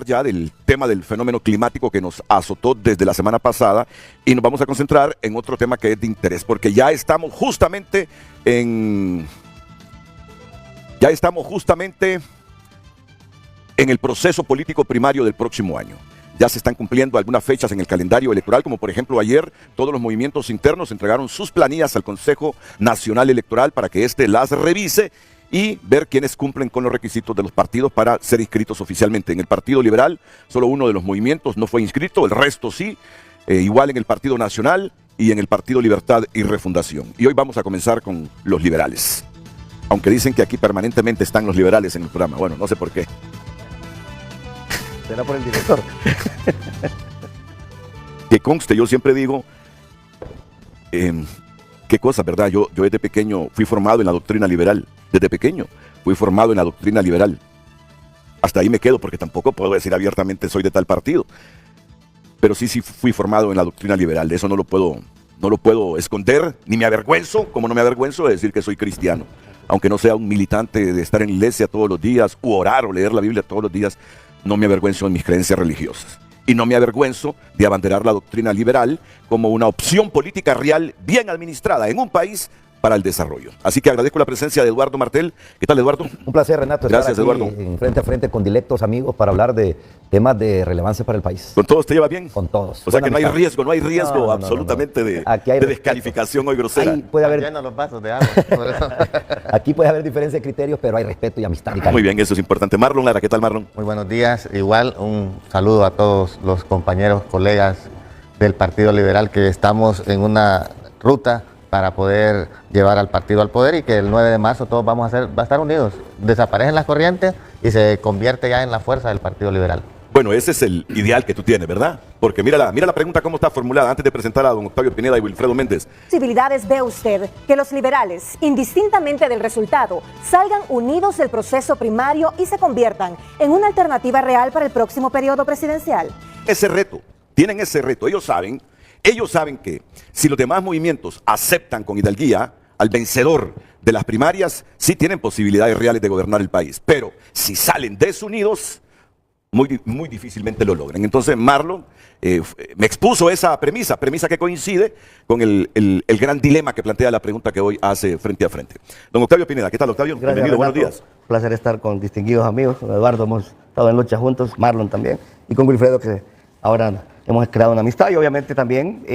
ya del tema del fenómeno climático que nos azotó desde la semana pasada y nos vamos a concentrar en otro tema que es de interés, porque ya estamos justamente en el proceso político primario del próximo año. Ya se están cumpliendo algunas fechas en el calendario electoral, como por ejemplo ayer todos los movimientos internos entregaron sus planillas al Consejo Nacional Electoral para que éste las revise y ver quiénes cumplen con los requisitos de los partidos para ser inscritos oficialmente. En el Partido Liberal, solo uno de los movimientos no fue inscrito, el resto sí, igual en el Partido Nacional y en el Partido Libertad y Refundación. Y hoy vamos a comenzar con los liberales. Aunque dicen que aquí permanentemente están los liberales en el programa. Bueno, no sé por qué. Será por el director. Que conste, yo siempre digo, qué cosa, ¿verdad? Yo desde pequeño fui formado en la doctrina liberal. Desde pequeño fui formado en la doctrina liberal. Hasta ahí me quedo porque tampoco puedo decir abiertamente soy de tal partido. Pero sí fui formado en la doctrina liberal. De eso no lo puedo esconder, ni me avergüenzo, como no me avergüenzo de decir que soy cristiano. Aunque no sea un militante de estar en la iglesia todos los días, u orar o leer la Biblia todos los días, no me avergüenzo en mis creencias religiosas. Y no me avergüenzo de abanderar la doctrina liberal como una opción política real, bien administrada en un país para el desarrollo. Así que agradezco la presencia de Eduardo Martel. ¿Qué tal, Eduardo? Un placer, Renato. Gracias, estar aquí Eduardo. en frente a frente con directos amigos para hablar de temas de relevancia para el país. ¿Con todos te lleva bien? Con todos. O sea que no hay riesgo, No, absolutamente no. Aquí hay de descalificación hoy grosera. Ahí puede haber, Lleno los vasos de agua. aquí puede haber diferencia de criterios, pero hay respeto y amistad y cariño. Muy bien, eso es importante. Marlon Lara, ¿qué tal, Marlon? Muy buenos días. Igual un saludo a todos los compañeros, colegas del Partido Liberal que estamos en una ruta para poder llevar al partido al poder y que el 9 de marzo todos va a estar unidos. Desaparecen las corrientes y se convierte ya en la fuerza del Partido Liberal. Bueno, ese es el ideal que tú tienes, ¿verdad? Porque mira la pregunta cómo está formulada antes de presentar a don Octavio Pineda y Wilfredo Méndez. ¿Qué posibilidades ve usted que los liberales, indistintamente del resultado, salgan unidos del proceso primario y se conviertan en una alternativa real para el próximo periodo presidencial? Tienen ese reto. Ellos saben que si los demás movimientos aceptan con hidalguía al vencedor de las primarias, sí tienen posibilidades reales de gobernar el país. Pero si salen desunidos, muy difícilmente lo logran. Entonces Marlon me expuso esa premisa que coincide con el gran dilema que plantea la pregunta que hoy hace frente a frente. Don Octavio Pineda, ¿qué tal, Octavio? Gracias, Bienvenido, Renato. buenos días. Un placer estar con distinguidos amigos. Con Eduardo hemos estado en lucha juntos, Marlon también, y con Wilfredo, que ahora hemos creado una amistad. Y obviamente también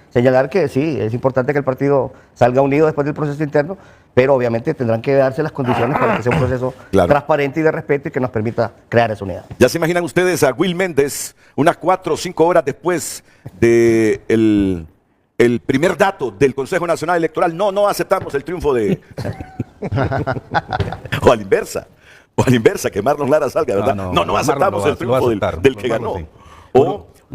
señalar que sí, es importante que el partido salga unido después del proceso interno, pero obviamente tendrán que darse las condiciones para que sea un proceso transparente y de respeto y que nos permita crear esa unidad. ¿Ya se imaginan ustedes a Will Méndez unas 4 o 5 horas después de el primer dato del Consejo Nacional Electoral? No aceptamos el triunfo de... o a la inversa, que Marlon Lara salga, ¿verdad? No aceptamos el triunfo del que ganó. Sí.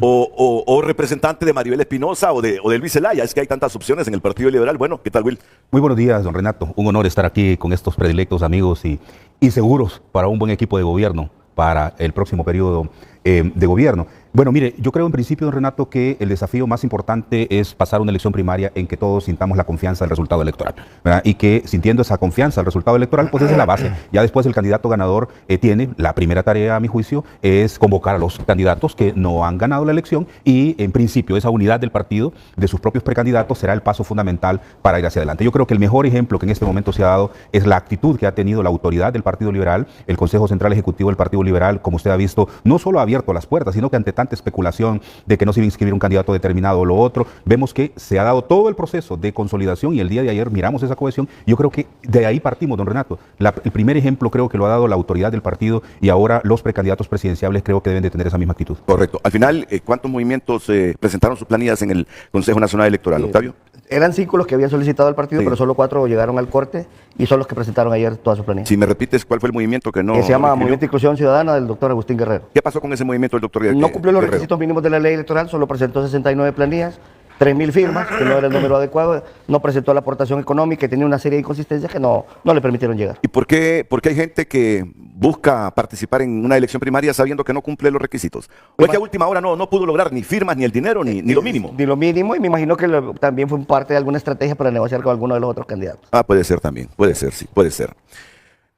O representante de Maribel Espinosa o de Luis Zelaya. Es que hay tantas opciones en el Partido Liberal. Bueno, ¿qué tal, Will? Muy buenos días, don Renato. Un honor estar aquí con estos predilectos amigos y seguros para un buen equipo de gobierno para el próximo periodo de gobierno. Bueno, mire, yo creo en principio, don Renato, que el desafío más importante es pasar una elección primaria en que todos sintamos la confianza del resultado electoral, ¿verdad? Y que sintiendo esa confianza del resultado electoral, pues esa es la base. Ya después el candidato ganador tiene, la primera tarea a mi juicio, es convocar a los candidatos que no han ganado la elección y en principio esa unidad del partido, de sus propios precandidatos, será el paso fundamental para ir hacia adelante. Yo creo que el mejor ejemplo que en este momento se ha dado es la actitud que ha tenido la autoridad del Partido Liberal, el Consejo Central Ejecutivo del Partido Liberal, como usted ha visto, no solo ha abierto las puertas, sino que ante tanta especulación de que no se iba a inscribir un candidato determinado o lo otro, vemos que se ha dado todo el proceso de consolidación y el día de ayer miramos esa cohesión. Yo creo que de ahí partimos, don Renato. El primer ejemplo creo que lo ha dado la autoridad del partido y ahora los precandidatos presidenciables creo que deben de tener esa misma actitud. Correcto. Al final, ¿cuántos movimientos presentaron sus planillas en el Consejo Nacional Electoral, Octavio? Eran 5 los que habían solicitado el partido, pero solo 4 llegaron al corte y son los que presentaron ayer todas sus planillas. Si me repites, ¿cuál fue el movimiento que no? Que se llama Movimiento de Inclusión Ciudadana del doctor Agustín Guerrero. ¿Qué pasó con ese movimiento del doctor Guerrero? No cumplió los requisitos mínimos de la ley electoral, solo presentó 69 planillas, 3.000 firmas, que no era el número adecuado, no presentó la aportación económica y tenía una serie de inconsistencias que no le permitieron llegar. ¿Y por qué hay gente que busca participar en una elección primaria sabiendo que no cumple los requisitos? ¿O es que a última hora no pudo lograr ni firmas, ni el dinero, ni lo mínimo? Ni lo mínimo, y me imagino que también fue parte de alguna estrategia para negociar con alguno de los otros candidatos. Ah, puede ser también, puede ser, sí, puede ser.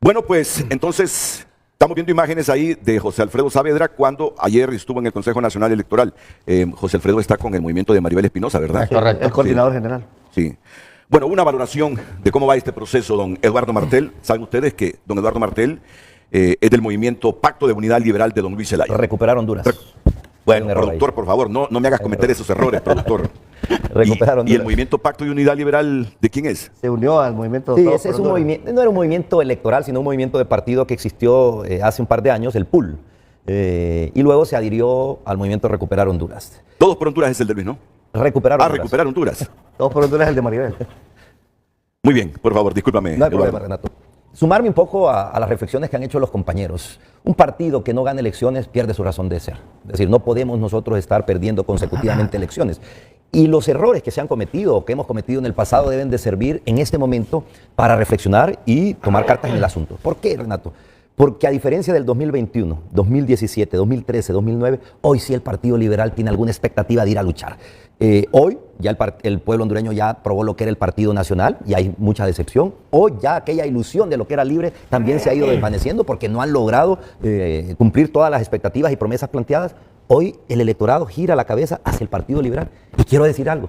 Bueno, pues entonces Estamos viendo imágenes ahí de José Alfredo Saavedra cuando ayer estuvo en el Consejo Nacional Electoral. José Alfredo está con el movimiento de Maribel Espinosa, ¿verdad? Correcto. El coordinador general. Sí. Bueno, una valoración de cómo va este proceso, don Eduardo Martel. Saben ustedes que don Eduardo Martel es del movimiento Pacto de Unidad Liberal de don Luis Zelaya. Recuperar Honduras. Bueno, Hay un error productor, ahí. por favor, no me hagas cometer esos errores, productor. Recuperar ¿Y el Honduras. movimiento Pacto de Unidad Liberal de quién es? Se unió al movimiento. Sí, Todos ese por es un Honduras. movimiento, no era un movimiento electoral, sino un movimiento de partido que existió hace un par de años, el PUL. Y luego se adhirió al movimiento Recuperar Honduras. Todos por Honduras es el de Luis, ¿no? Recuperar Honduras. Recuperar Honduras. Todos por Honduras es el de Maribel. Muy bien, por favor, discúlpame. No hay Eduardo. problema, Renato. Sumarme un poco a las reflexiones que han hecho los compañeros. Un partido que no gana elecciones pierde su razón de ser. Es decir, no podemos nosotros estar perdiendo consecutivamente elecciones. Y los errores que se han cometido o que hemos cometido en el pasado deben de servir en este momento para reflexionar y tomar cartas en el asunto. ¿Por qué, Renato? Porque a diferencia del 2021, 2017, 2013, 2009, hoy sí el Partido Liberal tiene alguna expectativa de ir a luchar. Hoy ya el pueblo hondureño ya probó lo que era el Partido Nacional y hay mucha decepción. Hoy ya aquella ilusión de lo que era libre también se ha ido desvaneciendo porque no han logrado cumplir todas las expectativas y promesas planteadas. Hoy el electorado gira la cabeza hacia el Partido Liberal. Y quiero decir algo,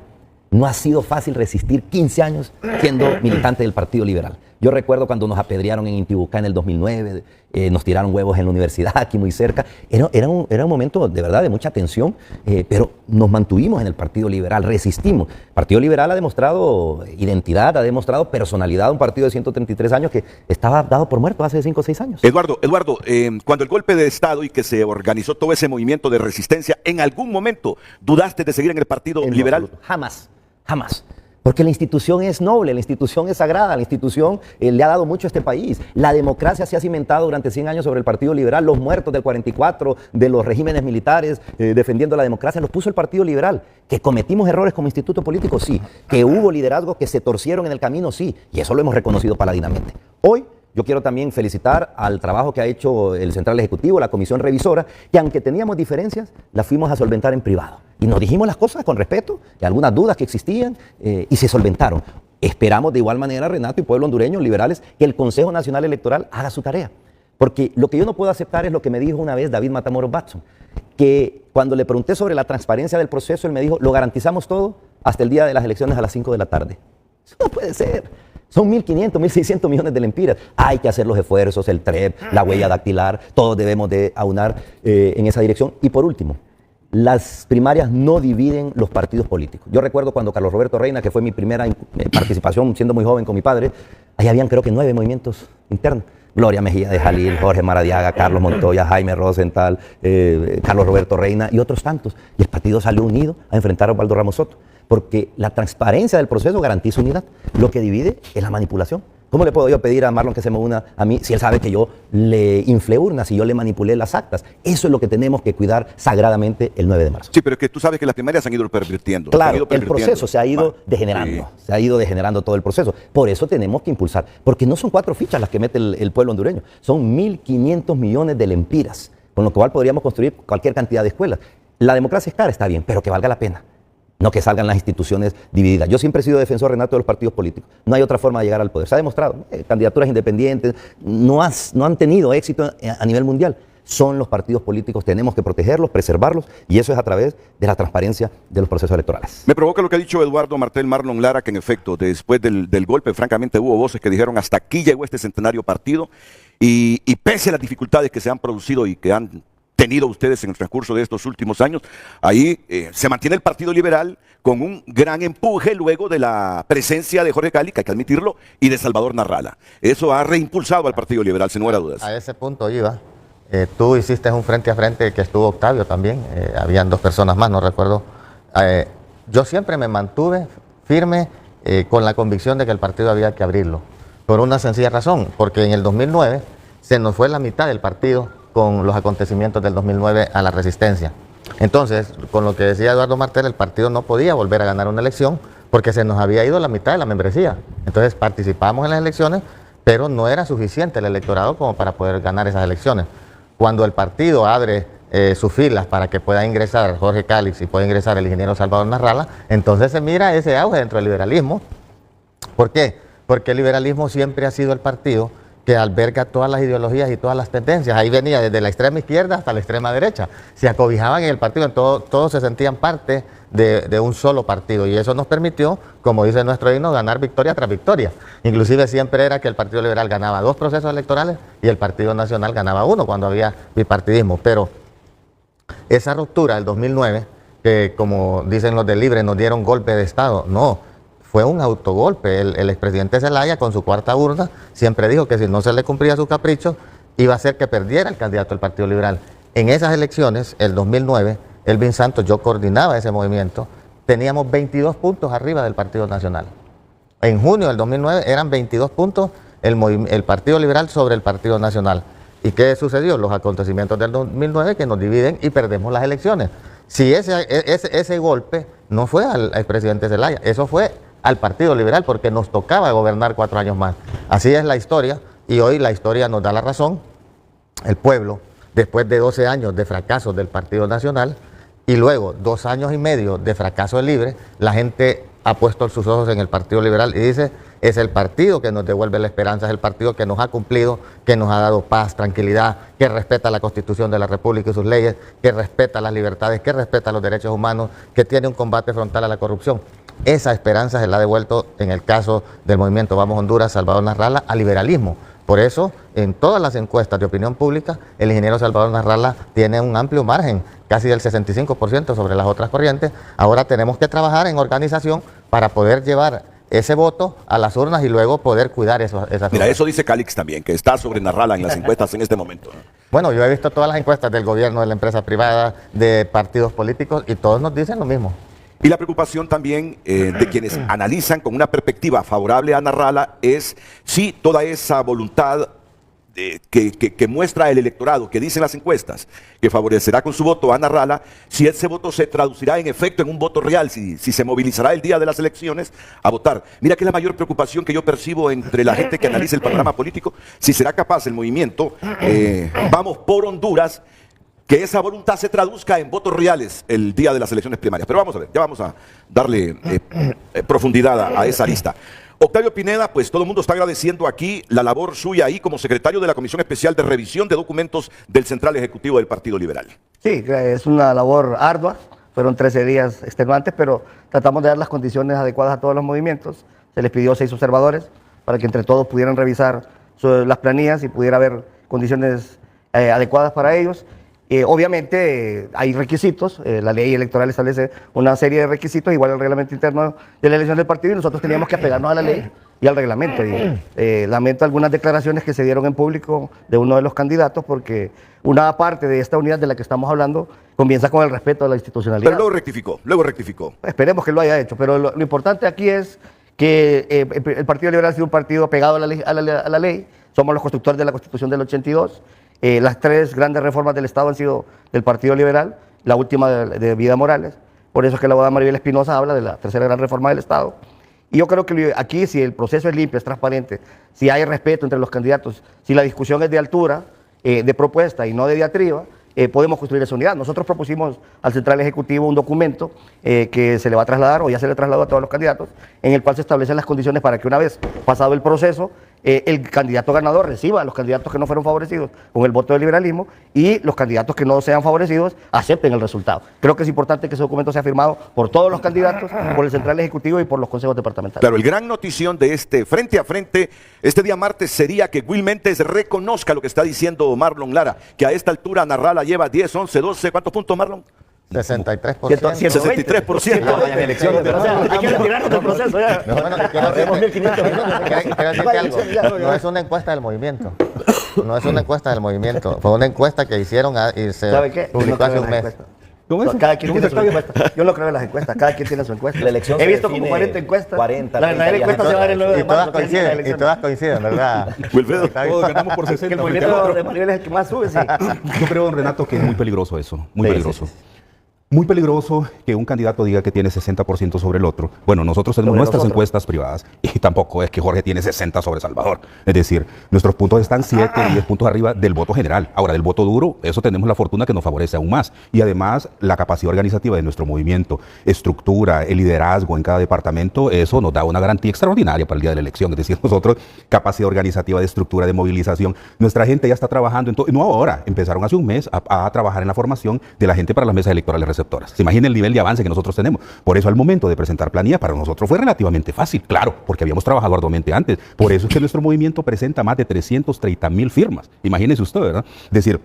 no ha sido fácil resistir 15 años siendo militante del Partido Liberal. Yo recuerdo cuando nos apedrearon en Intibucá en el 2009, nos tiraron huevos en la universidad, aquí muy cerca. Era un momento de verdad de mucha tensión, pero nos mantuvimos en el Partido Liberal, resistimos. El Partido Liberal ha demostrado identidad, ha demostrado personalidad, un partido de 133 años que estaba dado por muerto hace 5 o 6 años. Eduardo, cuando el golpe de Estado y que se organizó todo ese movimiento de resistencia, ¿en algún momento dudaste de seguir en el Partido En lo Liberal? absoluto. Jamás, jamás. Porque la institución es noble, la institución es sagrada, la institución le ha dado mucho a este país. La democracia se ha cimentado durante 100 años sobre el Partido Liberal. Los muertos del 44, de los regímenes militares defendiendo la democracia, los puso el Partido Liberal. Que cometimos errores como instituto político, sí. Que hubo liderazgos que se torcieron en el camino, sí. Y eso lo hemos reconocido paladinamente. Hoy yo quiero también felicitar al trabajo que ha hecho el Central Ejecutivo, la Comisión Revisora, que aunque teníamos diferencias, las fuimos a solventar en privado. Y nos dijimos las cosas con respeto, y algunas dudas que existían, y se solventaron. Esperamos de igual manera, Renato y pueblo hondureño, liberales, que el Consejo Nacional Electoral haga su tarea. Porque lo que yo no puedo aceptar es lo que me dijo una vez David Matamoros Watson, que cuando le pregunté sobre la transparencia del proceso, él me dijo, lo garantizamos todo hasta el día de las elecciones a las 5 de la tarde. Eso no puede ser. Son 1.500, 1.600 millones de lempiras. Hay que hacer los esfuerzos, el TREP, la huella dactilar, todos debemos de aunar en esa dirección. Y por último, las primarias no dividen los partidos políticos. Yo recuerdo cuando Carlos Roberto Reina, que fue mi primera participación siendo muy joven con mi padre, ahí habían creo que 9 movimientos internos. Gloria Mejía de Jalil, Jorge Maradiaga, Carlos Montoya, Jaime Rosenthal, Carlos Roberto Reina y otros tantos. Y el partido salió unido a enfrentar a Osvaldo Ramos Soto. Porque la transparencia del proceso garantiza unidad. Lo que divide es la manipulación. ¿Cómo le puedo yo pedir a Marlon que se me una a mí si él sabe que yo le inflé urnas y yo le manipulé las actas? Eso es lo que tenemos que cuidar sagradamente el 9 de marzo. Sí, pero es que tú sabes que las primarias se han ido pervirtiendo. Claro, el proceso se ha ido degenerando, Sí. se ha ido degenerando todo el proceso. Por eso tenemos que impulsar, porque no son 4 fichas las que mete el pueblo hondureño, son 1.500 millones de lempiras, con lo cual podríamos construir cualquier cantidad de escuelas. La democracia es cara, está bien, pero que valga la pena. No que salgan las instituciones divididas. Yo siempre he sido defensor, Renato, de los partidos políticos. No hay otra forma de llegar al poder. Se ha demostrado. Candidaturas independientes no han tenido éxito a nivel mundial. Son los partidos políticos, tenemos que protegerlos, preservarlos, y eso es a través de la transparencia de los procesos electorales. Me provoca lo que ha dicho Eduardo Martel Marlon Lara, que en efecto, después del golpe, francamente, hubo voces que dijeron hasta aquí llegó este centenario partido, y pese a las dificultades que se han producido y que han tenido ustedes en el transcurso de estos últimos años, ahí se mantiene el Partido Liberal con un gran empuje luego de la presencia de Jorge Cali, que hay que admitirlo, y de Salvador Narrala. Eso ha reimpulsado al Partido Liberal, sin lugar a dudas. A ese punto iba. Tú hiciste un frente a frente que estuvo Octavio también, habían 2 personas más, no recuerdo. Yo siempre me mantuve firme con la convicción de que el partido había que abrirlo, por una sencilla razón, porque en el 2009 se nos fue la mitad del partido con los acontecimientos del 2009 a la resistencia. Entonces, con lo que decía Eduardo Martel, el partido no podía volver a ganar una elección porque se nos había ido la mitad de la membresía. Entonces participamos en las elecciones, pero no era suficiente el electorado como para poder ganar esas elecciones. Cuando el partido abre sus filas para que pueda ingresar Jorge Calix y pueda ingresar el ingeniero Salvador Narrala, entonces se mira ese auge dentro del liberalismo. ¿Por qué? Porque el liberalismo siempre ha sido el partido que alberga todas las ideologías y todas las tendencias. Ahí venía desde la extrema izquierda hasta la extrema derecha. Se acobijaban en el partido, todos se sentían parte de un solo partido, y eso nos permitió, como dice nuestro himno, ganar victoria tras victoria. Inclusive siempre era que el Partido Liberal ganaba 2 procesos electorales y el Partido Nacional ganaba 1 cuando había bipartidismo. Pero esa ruptura del 2009, que como dicen los del Libre, nos dieron golpe de Estado, no, fue un autogolpe. El expresidente Zelaya, con su cuarta urna, siempre dijo que si no se le cumplía su capricho, iba a hacer que perdiera el candidato del Partido Liberal. En esas elecciones, el 2009, Elvin Santos, yo coordinaba ese movimiento, teníamos 22 puntos arriba del Partido Nacional. En junio del 2009 eran 22 puntos el Partido Liberal sobre el Partido Nacional. ¿Y qué sucedió? Los acontecimientos del 2009 que nos dividen y perdemos las elecciones. Si ese golpe no fue al expresidente Zelaya, eso fue al Partido Liberal, porque nos tocaba gobernar 4 años más. Así es la historia, y hoy la historia nos da la razón. El pueblo, después de 12 años de fracasos del Partido Nacional, y luego 2 años y medio de fracaso del Libre, la gente ha puesto sus ojos en el Partido Liberal y dice, es el partido que nos devuelve la esperanza, es el partido que nos ha cumplido, que nos ha dado paz, tranquilidad, que respeta la Constitución de la República y sus leyes, que respeta las libertades, que respeta los derechos humanos, que tiene un combate frontal a la corrupción. Esa esperanza se la ha devuelto, en el caso del movimiento Vamos Honduras, Salvador Narrala, al liberalismo. Por eso, en todas las encuestas de opinión pública, el ingeniero Salvador Narrala tiene un amplio margen, casi del 65% sobre las otras corrientes. Ahora tenemos que trabajar en organización para poder llevar ese voto a las urnas y luego poder cuidar esas urnas. Mira, eso dice Calix también, que está sobre Narrala en las encuestas en este momento. Bueno, yo he visto todas las encuestas del gobierno, de la empresa privada, de partidos políticos, y todos nos dicen lo mismo. Y la preocupación también de quienes analizan con una perspectiva favorable a Narrala es si toda esa voluntad que muestra el electorado, que dicen las encuestas, que favorecerá con su voto a Narrala, si ese voto se traducirá en efecto en un voto real, si se movilizará el día de las elecciones a votar. Mira que es la mayor preocupación que yo percibo entre la gente que analiza el panorama político, si será capaz el movimiento Vamos por Honduras, que esa voluntad se traduzca en votos reales el día de las elecciones primarias. Pero vamos a ver, ya vamos a darle profundidad a esa lista. Octavio Pineda, pues todo el mundo está agradeciendo aquí la labor suya ahí como secretario de la Comisión Especial de Revisión de Documentos del Central Ejecutivo del Partido Liberal. Sí, es una labor ardua, fueron 13 días extenuantes, pero tratamos de dar las condiciones adecuadas a todos los movimientos. Se les pidió 6 observadores para que entre todos pudieran revisar las planillas y pudiera haber condiciones adecuadas para ellos. Obviamente hay requisitos, la ley electoral establece una serie de requisitos, igual al reglamento interno de la elección del partido, y nosotros teníamos que apegarnos a la ley y al reglamento. Y, lamento algunas declaraciones que se dieron en público de uno de los candidatos, porque una parte de esta unidad de la que estamos hablando comienza con el respeto a la institucionalidad. Pero luego rectificó. Esperemos que lo haya hecho, pero lo importante aquí es que el Partido Liberal ha sido un partido pegado a la ley, somos los constructores de la Constitución del 82. Las 3 grandes reformas del Estado han sido del Partido Liberal, la última de Vida Morales. Por eso es que la abogada Maribel Espinosa habla de la 3ª gran reforma del Estado. Y yo creo que aquí, si el proceso es limpio, es transparente, si hay respeto entre los candidatos, si la discusión es de altura, de propuesta y no de diatriba, podemos construir esa unidad. Nosotros propusimos al Central Ejecutivo un documento que se le va a trasladar, o ya se le trasladó a todos los candidatos, en el cual se establecen las condiciones para que una vez pasado el proceso, el candidato ganador reciba a los candidatos que no fueron favorecidos con el voto del liberalismo, y los candidatos que no sean favorecidos acepten el resultado. Creo que es importante que ese documento sea firmado por todos los candidatos, por el Central Ejecutivo y por los consejos departamentales. Claro, el gran notición de este frente a frente este día martes sería que Will Méndez reconozca lo que está diciendo Marlon Lara, que a esta altura Narrala lleva 10, 11, 12, ¿cuántos puntos, Marlon? 63%. 63%. Hay que retirarnos del proceso ya. No es una encuesta del movimiento. No es una encuesta del movimiento. Fue una encuesta que hicieron y se publicó hace un mes. Cada quien tiene su encuesta. Yo no creo en las encuestas, cada quien tiene su encuesta. La elección he visto como 40 encuestas. 40, la verdadera encuesta se va a dar el 9 de marzo. Y todas coinciden, ¿verdad? Wilfredo, todos ganamos por 60. El movimiento de Maribel es el que más sube, sí. Yo creo, don Renato, que es muy peligroso eso, muy peligroso. Sí. Muy peligroso que un candidato diga que tiene 60% sobre el otro. Bueno, nosotros tenemos nuestras encuestas privadas y tampoco es que Jorge tiene 60 sobre Salvador. Es decir, nuestros puntos están 7, 10 puntos arriba del voto general. Ahora, del voto duro, eso tenemos la fortuna que nos favorece aún más. Y además, la capacidad organizativa de nuestro movimiento, estructura, el liderazgo en cada departamento, eso nos da una garantía extraordinaria para el día de la elección. Es decir, nosotros, capacidad organizativa de estructura, de movilización. Nuestra gente ya está trabajando, no ahora, empezaron hace un mes a trabajar en la formación de la gente para las mesas electorales receptoras. Se imagina el nivel de avance que nosotros tenemos. Por eso al momento de presentar planilla para nosotros fue relativamente fácil, claro, porque habíamos trabajado arduamente antes. Por eso es que nuestro movimiento presenta más de 330,000 firmas. Imagínese usted, ¿verdad? Es decir,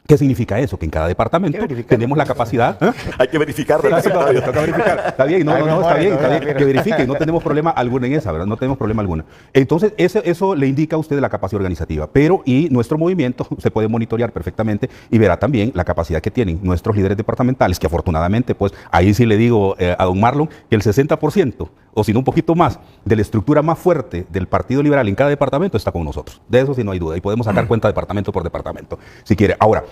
¿qué significa eso? Que en cada departamento tenemos la capacidad. Hay que verificar. Toca verificar. Está bien, está bien, que verifique. No tenemos problema alguno en esa, ¿verdad? No tenemos problema alguno. Entonces, eso le indica a usted la capacidad organizativa. Y nuestro movimiento se puede monitorear perfectamente y verá también la capacidad que tienen nuestros líderes departamentales, que afortunadamente, pues, ahí sí le digo a don Marlon que el 60%, o si no un poquito más, de la estructura más fuerte del Partido Liberal en cada departamento está con nosotros. De eso sí no hay duda. Y podemos sacar cuenta departamento por departamento, si quiere. Ahora,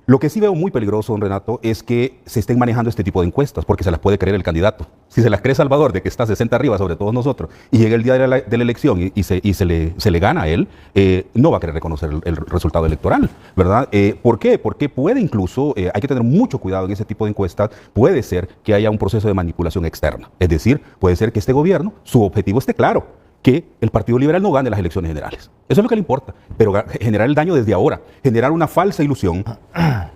lo que sí veo muy peligroso, don Renato, es que se estén manejando este tipo de encuestas, porque se las puede creer el candidato. Si se las cree Salvador de que está 60 arriba sobre todos nosotros, y llega el día de la elección y se le gana a él, no va a querer reconocer el resultado electoral, ¿verdad? ¿Por qué? Porque puede incluso, hay que tener mucho cuidado en ese tipo de encuestas, puede ser que haya un proceso de manipulación externa. Es decir, puede ser que este gobierno, su objetivo esté claro, que el Partido Liberal no gane las elecciones generales. Eso es lo que le importa. Pero generar el daño desde ahora, generar una falsa ilusión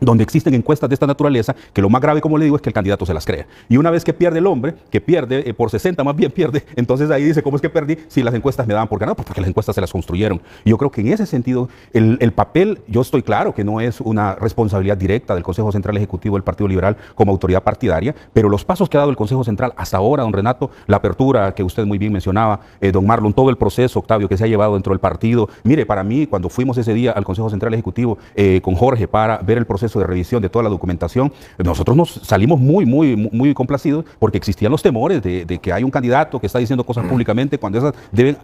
donde existen encuestas de esta naturaleza, que lo más grave, como le digo, es que el candidato se las crea. Y una vez que pierde el hombre, que pierde por 60 más bien pierde, entonces ahí dice, ¿cómo es que perdí? Si las encuestas me daban por ganado, pues porque las encuestas se las construyeron. Y yo creo que en ese sentido, el papel, yo estoy claro que no es una responsabilidad directa del Consejo Central Ejecutivo del Partido Liberal como autoridad partidaria, pero los pasos que ha dado el Consejo Central hasta ahora, don Renato, la apertura que usted muy bien mencionaba, don Marlon, todo el proceso, Octavio, que se ha llevado dentro del partido. Mire, para mí, cuando fuimos ese día al Consejo Central Ejecutivo con Jorge para ver el proceso de revisión de toda la documentación, nosotros nos salimos muy complacidos porque existían los temores de que hay un candidato que está diciendo cosas públicamente cuando esas deben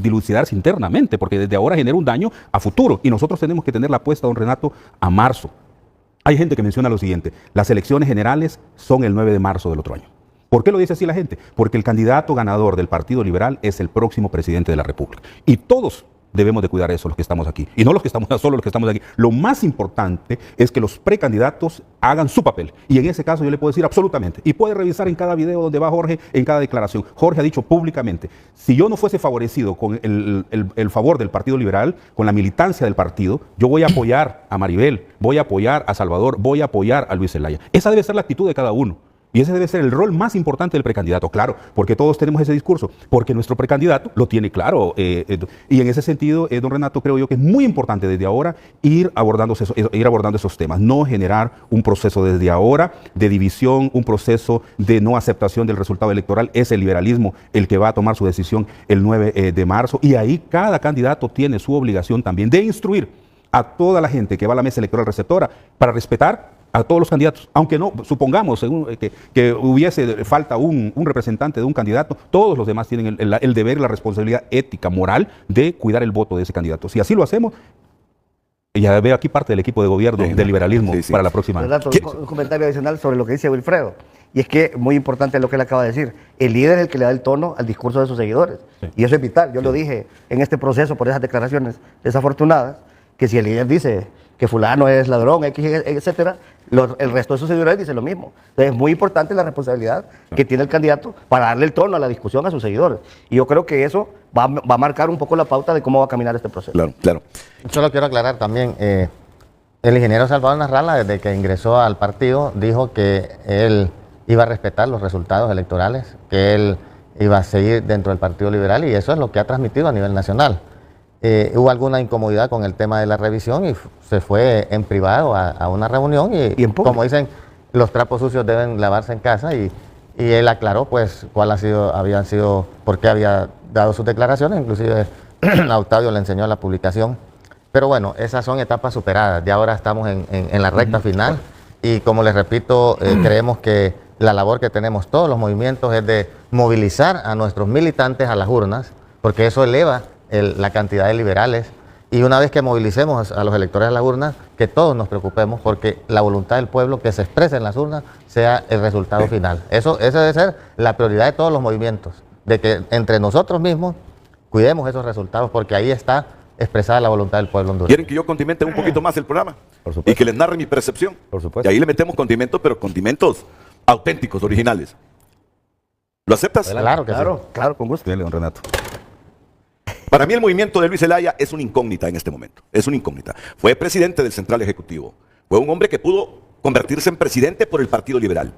dilucidarse internamente, porque desde ahora genera un daño a futuro y nosotros tenemos que tener la apuesta, don Renato, a marzo. Hay gente que menciona lo siguiente: las elecciones generales son el 9 de marzo del otro año. ¿Por qué lo dice así la gente? Porque el candidato ganador del Partido Liberal es el próximo presidente de la República. Y todos debemos de cuidar eso, los que estamos aquí. Y no los que estamos, solo los que estamos aquí. Lo más importante es que los precandidatos hagan su papel. Y en ese caso yo le puedo decir absolutamente. Y puede revisar en cada video donde va Jorge, en cada declaración. Jorge ha dicho públicamente, si yo no fuese favorecido con el favor del Partido Liberal, con la militancia del partido, yo voy a apoyar a Maribel, voy a apoyar a Salvador, voy a apoyar a Luis Zelaya. Esa debe ser la actitud de cada uno. Y ese debe ser el rol más importante del precandidato, claro, porque todos tenemos ese discurso, porque nuestro precandidato lo tiene claro. Y en ese sentido, don Renato, creo yo que es muy importante desde ahora ir abordando esos temas, no generar un proceso desde ahora de división, un proceso de no aceptación del resultado electoral. Es el liberalismo el que va a tomar su decisión el 9 de marzo y ahí cada candidato tiene su obligación también de instruir a toda la gente que va a la mesa electoral receptora para respetar a todos los candidatos, aunque no, supongamos que hubiese falta un representante de un candidato, todos los demás tienen el deber y la responsabilidad ética, moral de cuidar el voto de ese candidato. Si así lo hacemos, ya veo aquí parte del equipo de gobierno del liberalismo para la próxima. Un comentario adicional sobre lo que dice Wilfredo, y es que muy importante lo que él acaba de decir, el líder es el que le da el tono al discurso de sus seguidores, y eso es vital. Yo lo dije en este proceso por esas declaraciones desafortunadas, que si el líder dice que fulano es ladrón, etcétera, el resto de sus seguidores dicen lo mismo. Entonces es muy importante la responsabilidad que tiene el candidato para darle el tono a la discusión a sus seguidores. Y yo creo que eso va a marcar un poco la pauta de cómo va a caminar este proceso. Claro, claro. Solo quiero aclarar también, el ingeniero Salvador Narrala, desde que ingresó al partido, dijo que él iba a respetar los resultados electorales, que él iba a seguir dentro del Partido Liberal, y eso es lo que ha transmitido a nivel nacional. Hubo alguna incomodidad con el tema de la revisión y se fue en privado a una reunión y como dicen, los trapos sucios deben lavarse en casa y él aclaró pues habían sido, por qué había dado sus declaraciones, inclusive a Octavio le enseñó la publicación. Pero bueno, esas son etapas superadas, ya ahora estamos en la recta final y como les repito, creemos que la labor que tenemos todos los movimientos es de movilizar a nuestros militantes a las urnas, porque eso eleva la cantidad de liberales Y una vez que movilicemos a los electores a las urnas, que todos nos preocupemos porque la voluntad del pueblo que se expresa en las urnas sea el resultado final. Esa debe ser la prioridad de todos los movimientos, de que entre nosotros mismos cuidemos esos resultados porque ahí está expresada la voluntad del pueblo hondureño. ¿Quieren que yo condimente un poquito más el programa? Por supuesto. Y que les narre mi percepción. Por supuesto. Y ahí le metemos condimentos, pero condimentos auténticos, originales. ¿Lo aceptas? Claro que sí. Claro, con gusto. Dele, don Renato. Para mí el movimiento de Luis Zelaya es una incógnita en este momento. Es una incógnita. Fue presidente del Central Ejecutivo. Fue un hombre que pudo convertirse en presidente por el Partido Liberal.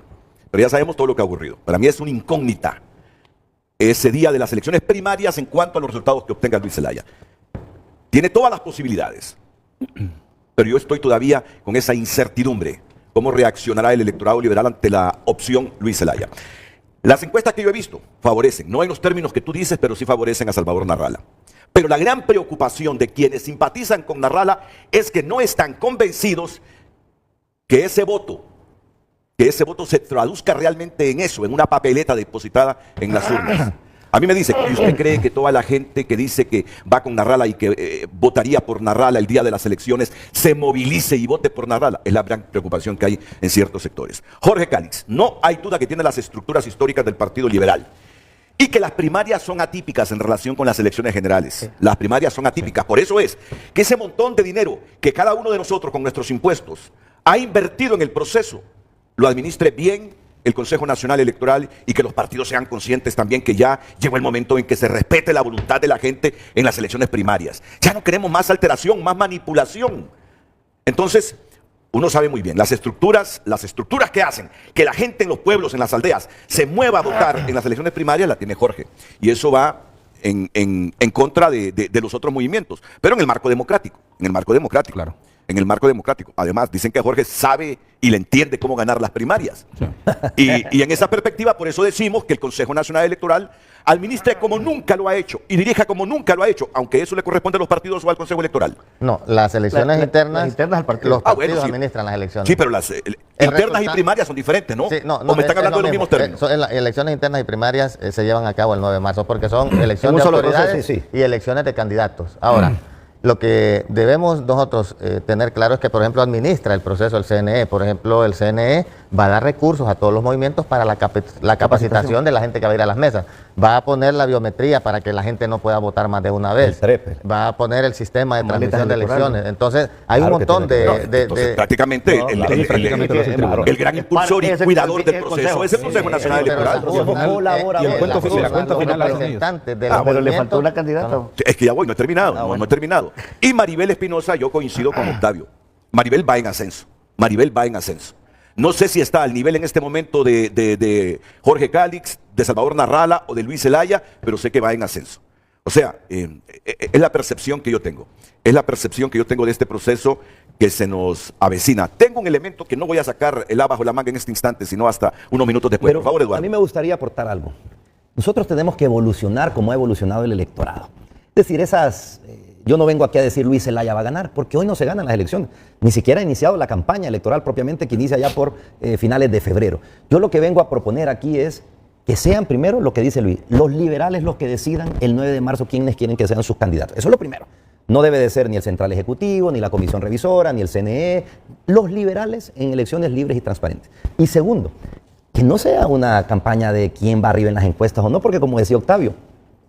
Pero ya sabemos todo lo que ha ocurrido. Para mí es una incógnita ese día de las elecciones primarias en cuanto a los resultados que obtenga Luis Zelaya. Tiene todas las posibilidades. Pero yo estoy todavía con esa incertidumbre. ¿Cómo reaccionará el electorado liberal ante la opción Luis Zelaya? Las encuestas que yo he visto favorecen, no en los términos que tú dices, pero sí favorecen a Salvador Narrala. Pero la gran preocupación de quienes simpatizan con Narrala es que no están convencidos que ese voto se traduzca realmente en eso, en una papeleta depositada en las urnas. A mí me dice, ¿y usted cree que toda la gente que dice que va con Narrala y que votaría por Narrala el día de las elecciones se movilice y vote por Narrala? Es la gran preocupación que hay en ciertos sectores. Jorge Calix, no hay duda que tiene las estructuras históricas del Partido Liberal y que las primarias son atípicas en relación con las elecciones generales. Las primarias son atípicas. Por eso es que ese montón de dinero que cada uno de nosotros con nuestros impuestos ha invertido en el proceso, lo administre bien el Consejo Nacional Electoral y que los partidos sean conscientes también que ya llegó el momento en que se respete la voluntad de la gente en las elecciones primarias. Ya no queremos más alteración, más manipulación. Entonces, uno sabe muy bien, las estructuras que hacen que la gente en los pueblos, en las aldeas, se mueva a votar en las elecciones primarias, la tiene Jorge. Y eso va en contra de los otros movimientos, pero en el marco democrático, Claro. En el marco democrático. Además, dicen que Jorge sabe y le entiende cómo ganar las primarias. Sí. Y en esa perspectiva, por eso decimos que el Consejo Nacional Electoral administre como nunca lo ha hecho y dirija como nunca lo ha hecho, aunque eso le corresponde a los partidos o al Consejo Electoral. No, las elecciones internas, las internas del partido. los partidos Bueno, sí. administran las elecciones. Sí, pero las internas y primarias son diferentes, ¿no? Sí, ¿O me están hablando de los mismos términos? Son las elecciones internas y primarias se llevan a cabo el 9 de marzo porque son elecciones En un de solo autoridades proceso, sí. y elecciones de candidatos. Ahora, lo que debemos nosotros tener claro es que, por ejemplo, administra el proceso el CNE. Por ejemplo, el CNE va a dar recursos a todos los movimientos para la capacitación de la gente que va a ir a las mesas. Va a poner la biometría para que la gente no pueda votar más de una vez. El TREPE. Va a poner el sistema de Maletas transmisión de electorales. elecciones. Entonces, hay Claro un que montón tiene que de... Entonces, prácticamente, el gran impulsor y cuidador del proceso es el Consejo Nacional Electoral. colabora. Y el cuento los final de los representantes de Ah, los pero le faltó movimientos. una candidata. Es que ya voy, no he terminado, no he terminado. Y Maribel Espinosa, yo coincido con Octavio. Maribel va en ascenso. Maribel va en ascenso. No sé si está al nivel en este momento de Jorge Calix, de Salvador Narrala o de Luis Zelaya, pero sé que va en ascenso. O sea, es la percepción que yo tengo. Es la percepción que yo tengo de este proceso que se nos avecina. Tengo un elemento que no voy a sacar el bajo la manga en este instante, sino hasta unos minutos después. Pero Por favor, Eduardo. a mí me gustaría aportar algo. Nosotros tenemos que evolucionar como ha evolucionado el electorado. Es decir, yo no vengo aquí a decir Luis Zelaya va a ganar, porque hoy no se ganan las elecciones. Ni siquiera ha iniciado la campaña electoral propiamente, que inicia ya por finales de febrero. Yo lo que vengo a proponer aquí es que sean primero lo que dice Luis, los liberales los que decidan el 9 de marzo quiénes quieren que sean sus candidatos. Eso es lo primero. No debe de ser ni el Central Ejecutivo, ni la Comisión Revisora, ni el CNE. Los liberales en elecciones libres y transparentes. Y segundo, que no sea una campaña de quién va arriba en las encuestas o no, porque como decía Octavio,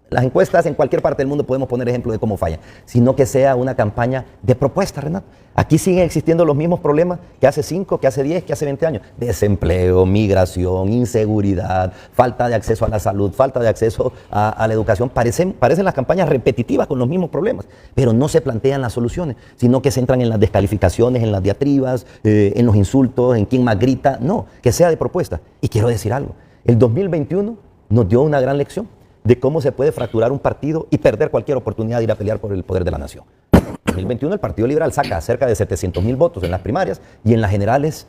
las encuestas en cualquier parte del mundo podemos poner ejemplo de cómo fallan, sino que sea una campaña de propuestas, Renato. Aquí siguen existiendo los mismos problemas que hace 5, que hace 10, que hace 20 años. Desempleo, migración, inseguridad, falta de acceso a la salud, falta de acceso a la educación. Parecen las campañas repetitivas con los mismos problemas, pero no se plantean las soluciones, sino que se entran en las descalificaciones, en las diatribas, en los insultos, en quién más grita. No, que sea de propuesta. Y quiero decir algo, el 2021 nos dio una gran lección de cómo se puede fracturar un partido y perder cualquier oportunidad de ir a pelear por el poder de la nación. En 2021 el Partido Liberal saca cerca de 700,000 votos en las primarias y en las generales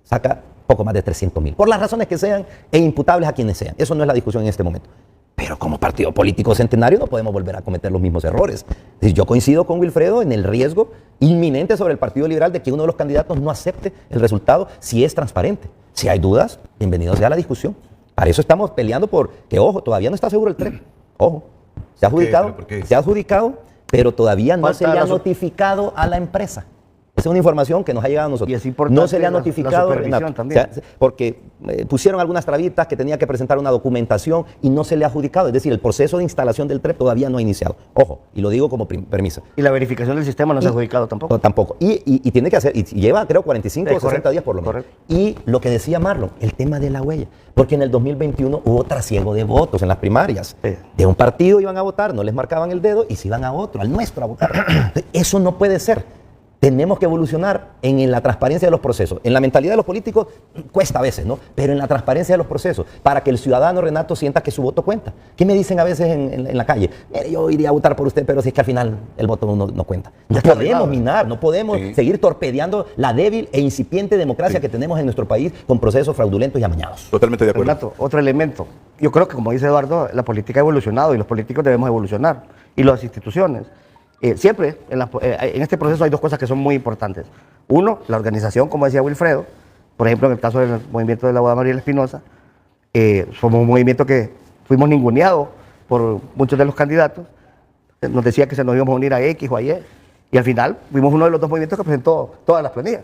saca poco más de 300,000, por las razones que sean e imputables a quienes sean. Eso no es la discusión en este momento. Pero como partido político centenario no podemos volver a cometer los mismos errores. Yo coincido con Wilfredo en el riesgo inminente sobre el Partido Liberal de que uno de los candidatos no acepte el resultado si es transparente. Si hay dudas, bienvenidos sea a la discusión. Para eso estamos peleando que, ojo, todavía no está seguro el tren. Ojo, se ha adjudicado pero todavía no Falta se le ha la notificado a la empresa. Esa es una información que nos ha llegado a nosotros. Y es importante no se le ha la notificado, supervisión Renato. también. O sea, porque pusieron algunas trabitas que tenía que presentar una documentación y no se le ha adjudicado. Es decir, el proceso de instalación del TREP todavía no ha iniciado. Ojo, y lo digo como premisa. Y la verificación del sistema no se ha adjudicado tampoco. No, tampoco. Y tiene que hacer, y lleva creo 45 o 60 correcto, días por lo menos. correcto. Y lo que decía Marlon, el tema de la huella. Porque en el 2021 hubo trasiego de votos en las primarias. Sí. De un partido iban a votar, no les marcaban el dedo y se iban a otro, al nuestro a votar. Entonces, eso no puede ser. Tenemos que evolucionar en la transparencia de los procesos. En la mentalidad de los políticos cuesta a veces, ¿no? Pero en la transparencia de los procesos, para que el ciudadano, Renato, sienta que su voto cuenta. ¿Qué me dicen a veces en la calle? Mire, yo iría a votar por usted, pero si es que al final el voto no cuenta. No podemos minar, no podemos seguir torpedeando la débil e incipiente democracia que tenemos en nuestro país con procesos fraudulentos y amañados. Totalmente de acuerdo. Renato, otro elemento. Yo creo que, como dice Eduardo, la política ha evolucionado y los políticos debemos evolucionar. Y las instituciones. Siempre en este proceso hay dos cosas que son muy importantes. Uno, la organización, como decía Wilfredo. Por ejemplo, en el caso del movimiento de la abogada Mariela Espinosa, somos un movimiento que fuimos ninguneados por muchos de los candidatos. Nos decía que se nos íbamos a unir a X o a Y. Y al final fuimos uno de los dos movimientos que presentó todas las planillas.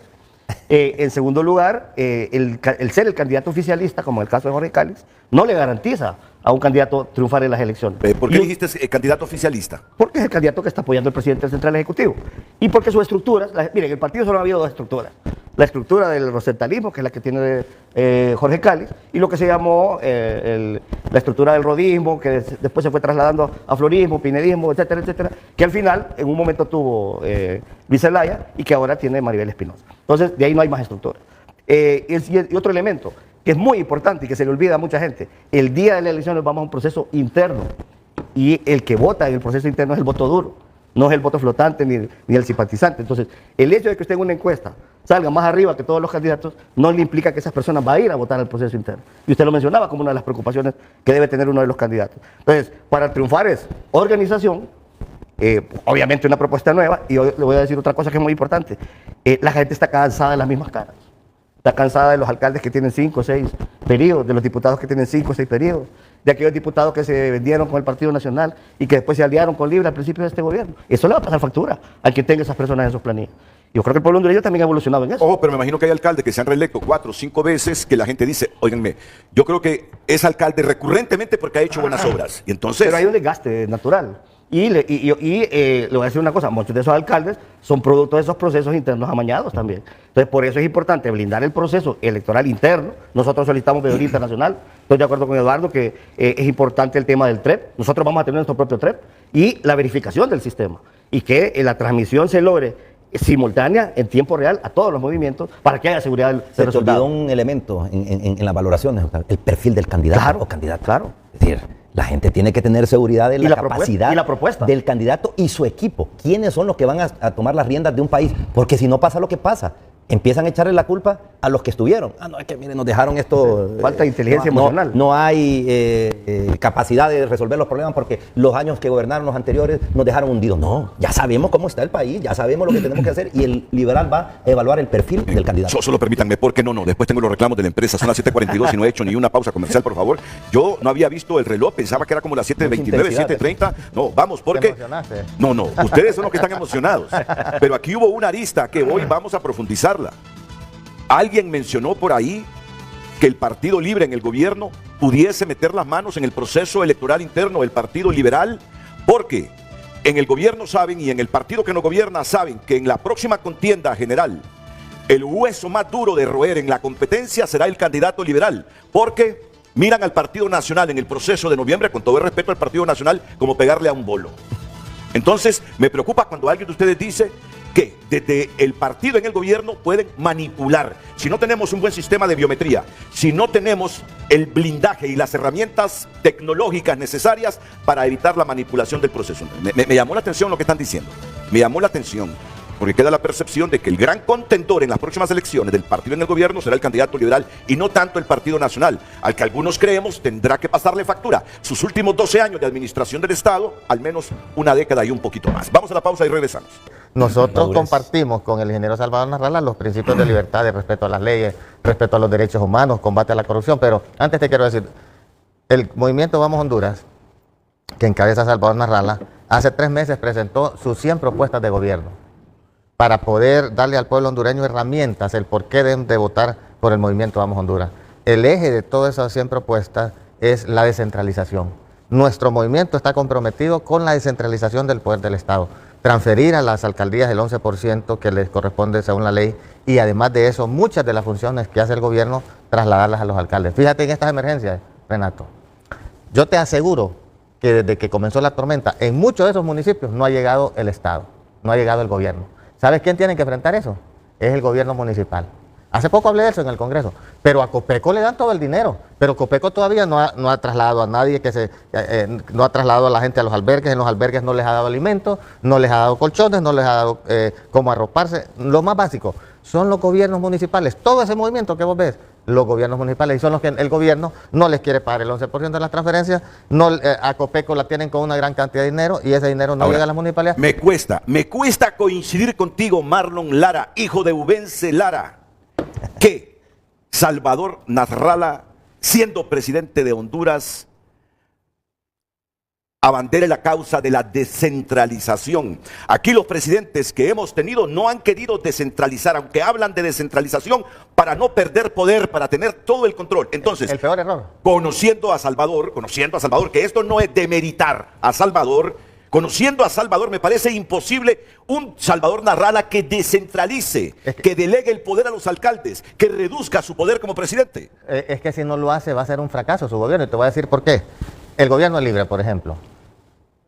En segundo lugar, el ser el candidato oficialista, como en el caso de Jorge Cáliz, no le garantiza a un candidato triunfar en las elecciones. ¿Por qué dijiste candidato oficialista? Porque es el candidato que está apoyando el presidente del Central Ejecutivo. Y porque sus estructuras, miren, en el partido solo ha habido dos estructuras. La estructura del rosentalismo, que es la que tiene Jorge Cáliz, y lo que se llamó la estructura del rodismo, que después se fue trasladando a florismo, pinedismo, etcétera, etcétera, que al final en un momento tuvo Luis Zelaya y que ahora tiene Maribel Espinosa. Entonces, de ahí no hay más estructura. Y otro elemento que es muy importante y que se le olvida a mucha gente, el día de las elecciones vamos a un proceso interno y el que vota en el proceso interno es el voto duro, no es el voto flotante ni el simpatizante. Entonces, el hecho de que usted en una encuesta salga más arriba que todos los candidatos no le implica que esas personas van a ir a votar al proceso interno. Y usted lo mencionaba como una de las preocupaciones que debe tener uno de los candidatos. Entonces, para triunfar es organización, obviamente una propuesta nueva, y yo le voy a decir otra cosa que es muy importante. La gente está cansada de las mismas caras. Está cansada de los alcaldes que tienen 5 o 6 periodos, de los diputados que tienen 5 o 6 periodos, de aquellos diputados que se vendieron con el Partido Nacional y que después se aliaron con Libre al principio de este gobierno. Eso le va a pasar factura a quien tenga esas personas en sus planillas. Yo creo que el pueblo hondureño también ha evolucionado en eso. Ojo, pero me imagino que hay alcaldes que se han reelecto 4 o 5 veces que la gente dice, óiganme, yo creo que es alcalde recurrentemente porque ha hecho buenas obras. Y entonces... Pero hay un desgaste natural. Y le voy a decir una cosa, muchos de esos alcaldes son producto de esos procesos internos amañados también. Entonces, por eso es importante blindar el proceso electoral interno. Nosotros solicitamos veeduría internacional. Estoy de acuerdo con Eduardo que es importante el tema del TREP. Nosotros vamos a tener nuestro propio TREP y la verificación del sistema. Y que la transmisión se logre simultánea, en tiempo real, a todos los movimientos para que haya seguridad del Se te resultado. olvidó un elemento en las valoraciones, el perfil del candidato Claro, o candidata. claro. Es decir, la gente tiene que tener seguridad de Y la la capacidad propuesta. del candidato y su equipo. ¿Quiénes son los que van a tomar las riendas de un país? Porque si no pasa lo que pasa, empiezan a echarle la culpa a los que estuvieron. No, es que miren, nos dejaron esto... Falta de inteligencia emocional. No hay capacidad de resolver los problemas porque los años que gobernaron los anteriores nos dejaron hundidos. No, ya sabemos cómo está el país, ya sabemos lo que tenemos que hacer y el liberal va a evaluar el perfil del candidato. Solo permítanme, porque no, después tengo los reclamos de la empresa, son las 7:42 y no he hecho ni una pausa comercial, por favor. Yo no había visto el reloj, pensaba que era como las 7:29, 7:30. No, vamos, porque... Te emocionaste. No, ustedes son los que están emocionados. Pero aquí hubo una arista que hoy vamos a profundizarla. Alguien mencionó por ahí que el Partido Libre en el gobierno pudiese meter las manos en el proceso electoral interno del Partido Liberal, porque en el gobierno saben y en el partido que nos gobierna saben que en la próxima contienda general el hueso más duro de roer en la competencia será el candidato liberal, porque miran al Partido Nacional en el proceso de noviembre, con todo el respeto al Partido Nacional, como pegarle a un bolo. Entonces me preocupa cuando alguien de ustedes dice que desde el partido en el gobierno pueden manipular. Si no tenemos un buen sistema de biometría, si no tenemos el blindaje y las herramientas tecnológicas necesarias para evitar la manipulación del proceso. Me llamó la atención lo que están diciendo. Me llamó la atención, porque queda la percepción de que el gran contendor en las próximas elecciones del partido en el gobierno será el candidato liberal y no tanto el Partido Nacional, al que algunos creemos tendrá que pasarle factura sus últimos 12 años de administración del Estado, al menos una década y un poquito más. Vamos a la pausa y regresamos. Nosotros compartimos con el ingeniero Salvador Narrala los principios de libertad, de respeto a las leyes, respeto a los derechos humanos, combate a la corrupción, pero antes te quiero decir, el movimiento Vamos Honduras que encabeza Salvador Narrala, hace 3 meses presentó sus 100 propuestas de gobierno para poder darle al pueblo hondureño herramientas, el por qué deben de votar por el movimiento Vamos Honduras. El eje de todas esas 100 propuestas es la descentralización. Nuestro movimiento está comprometido con la descentralización del poder del Estado, transferir a las alcaldías el 11% que les corresponde según la ley y además de eso muchas de las funciones que hace el gobierno trasladarlas a los alcaldes. Fíjate en estas emergencias, Renato, yo te aseguro que desde que comenzó la tormenta en muchos de esos municipios no ha llegado el Estado, no ha llegado el gobierno. ¿Sabes quién tiene que enfrentar eso? Es el gobierno municipal. Hace poco hablé de eso en el Congreso, pero a Copeco le dan todo el dinero, pero Copeco todavía no ha trasladado a nadie, no ha trasladado a la gente a los albergues, en los albergues no les ha dado alimentos, no les ha dado colchones, no les ha dado cómo arroparse. Lo más básico son los gobiernos municipales, todo ese movimiento que vos ves, los gobiernos municipales, y son los que el gobierno no les quiere pagar el 11% de las transferencias, a Copeco la tienen con una gran cantidad de dinero y ese dinero no llega a las municipalidades. Me cuesta coincidir contigo, Marlon Lara, hijo de Ubense Lara, que Salvador Narrala, siendo presidente de Honduras, abandere la causa de la descentralización. Aquí los presidentes que hemos tenido no han querido descentralizar, aunque hablan de descentralización para no perder poder, para tener todo el control. Entonces, el peor error. Conociendo a Salvador, que esto no es demeritar a Salvador, conociendo a Salvador, me parece imposible un Salvador Narrala que descentralice, que delegue el poder a los alcaldes, que reduzca su poder como presidente. Es que si no lo hace va a ser un fracaso su gobierno y te voy a decir por qué. El gobierno de Libre, por ejemplo,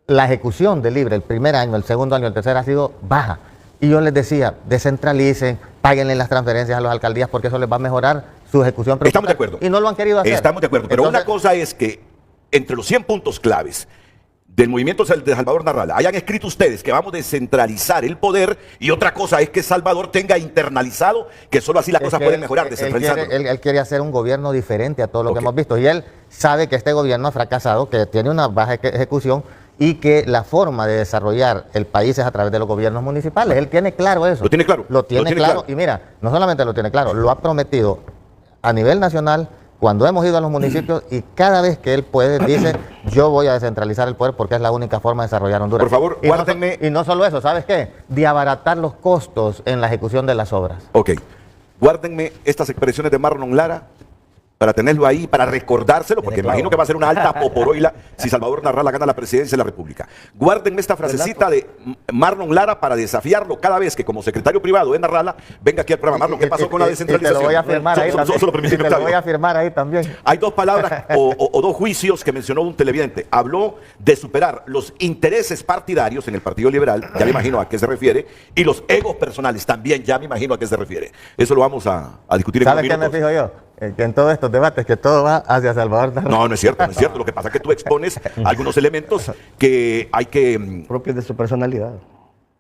la ejecución de Libre el primer año, el segundo año, el tercer ha sido baja. Y yo les decía, descentralicen, páguenle las transferencias a las alcaldías porque eso les va a mejorar su ejecución. Estamos de acuerdo. Y no lo han querido hacer. Estamos de acuerdo. Pero entonces, una cosa es que entre los 100 puntos claves del movimiento de Salvador Narrala hayan escrito ustedes que vamos a descentralizar el poder, y otra cosa es que Salvador tenga internalizado que solo así las cosas pueden mejorar, descentralizando. Él quiere hacer un gobierno diferente a todo lo que hemos visto y él sabe que este gobierno ha fracasado, que tiene una baja ejecución y que la forma de desarrollar el país es a través de los gobiernos municipales. Él tiene claro eso. Lo tiene claro. Lo tiene claro. Y mira, no solamente lo tiene claro, lo ha prometido a nivel nacional cuando hemos ido a los municipios y cada vez que él puede dice yo voy a descentralizar el poder porque es la única forma de desarrollar Honduras. Por favor, guárdenme. Y no solo eso, ¿sabes qué? De abaratar los costos en la ejecución de las obras. Ok, guárdenme estas expresiones de Marlon Lara para tenerlo ahí, para recordárselo, porque imagino que va a ser una alta poporoila si Salvador Narrala gana la presidencia de la República. Guárdenme esta frasecita de Marlon Lara para desafiarlo cada vez que como secretario privado de Narrala venga aquí al programa. Marlon, ¿qué pasó con la descentralización? Te lo voy a firmar ahí también. Te lo voy a firmar ahí también. Hay dos palabras o dos juicios que mencionó un televidente. Habló de superar los intereses partidarios en el Partido Liberal, ya me imagino a qué se refiere, y los egos personales, también ya me imagino a qué se refiere. Eso lo vamos a discutir en ¿Sabes qué me fijo yo? Que en todos estos debates que todo va hacia Salvador Narrala. No, no es cierto, no es cierto. Lo que pasa es que tú expones algunos elementos que hay que... propios de su personalidad.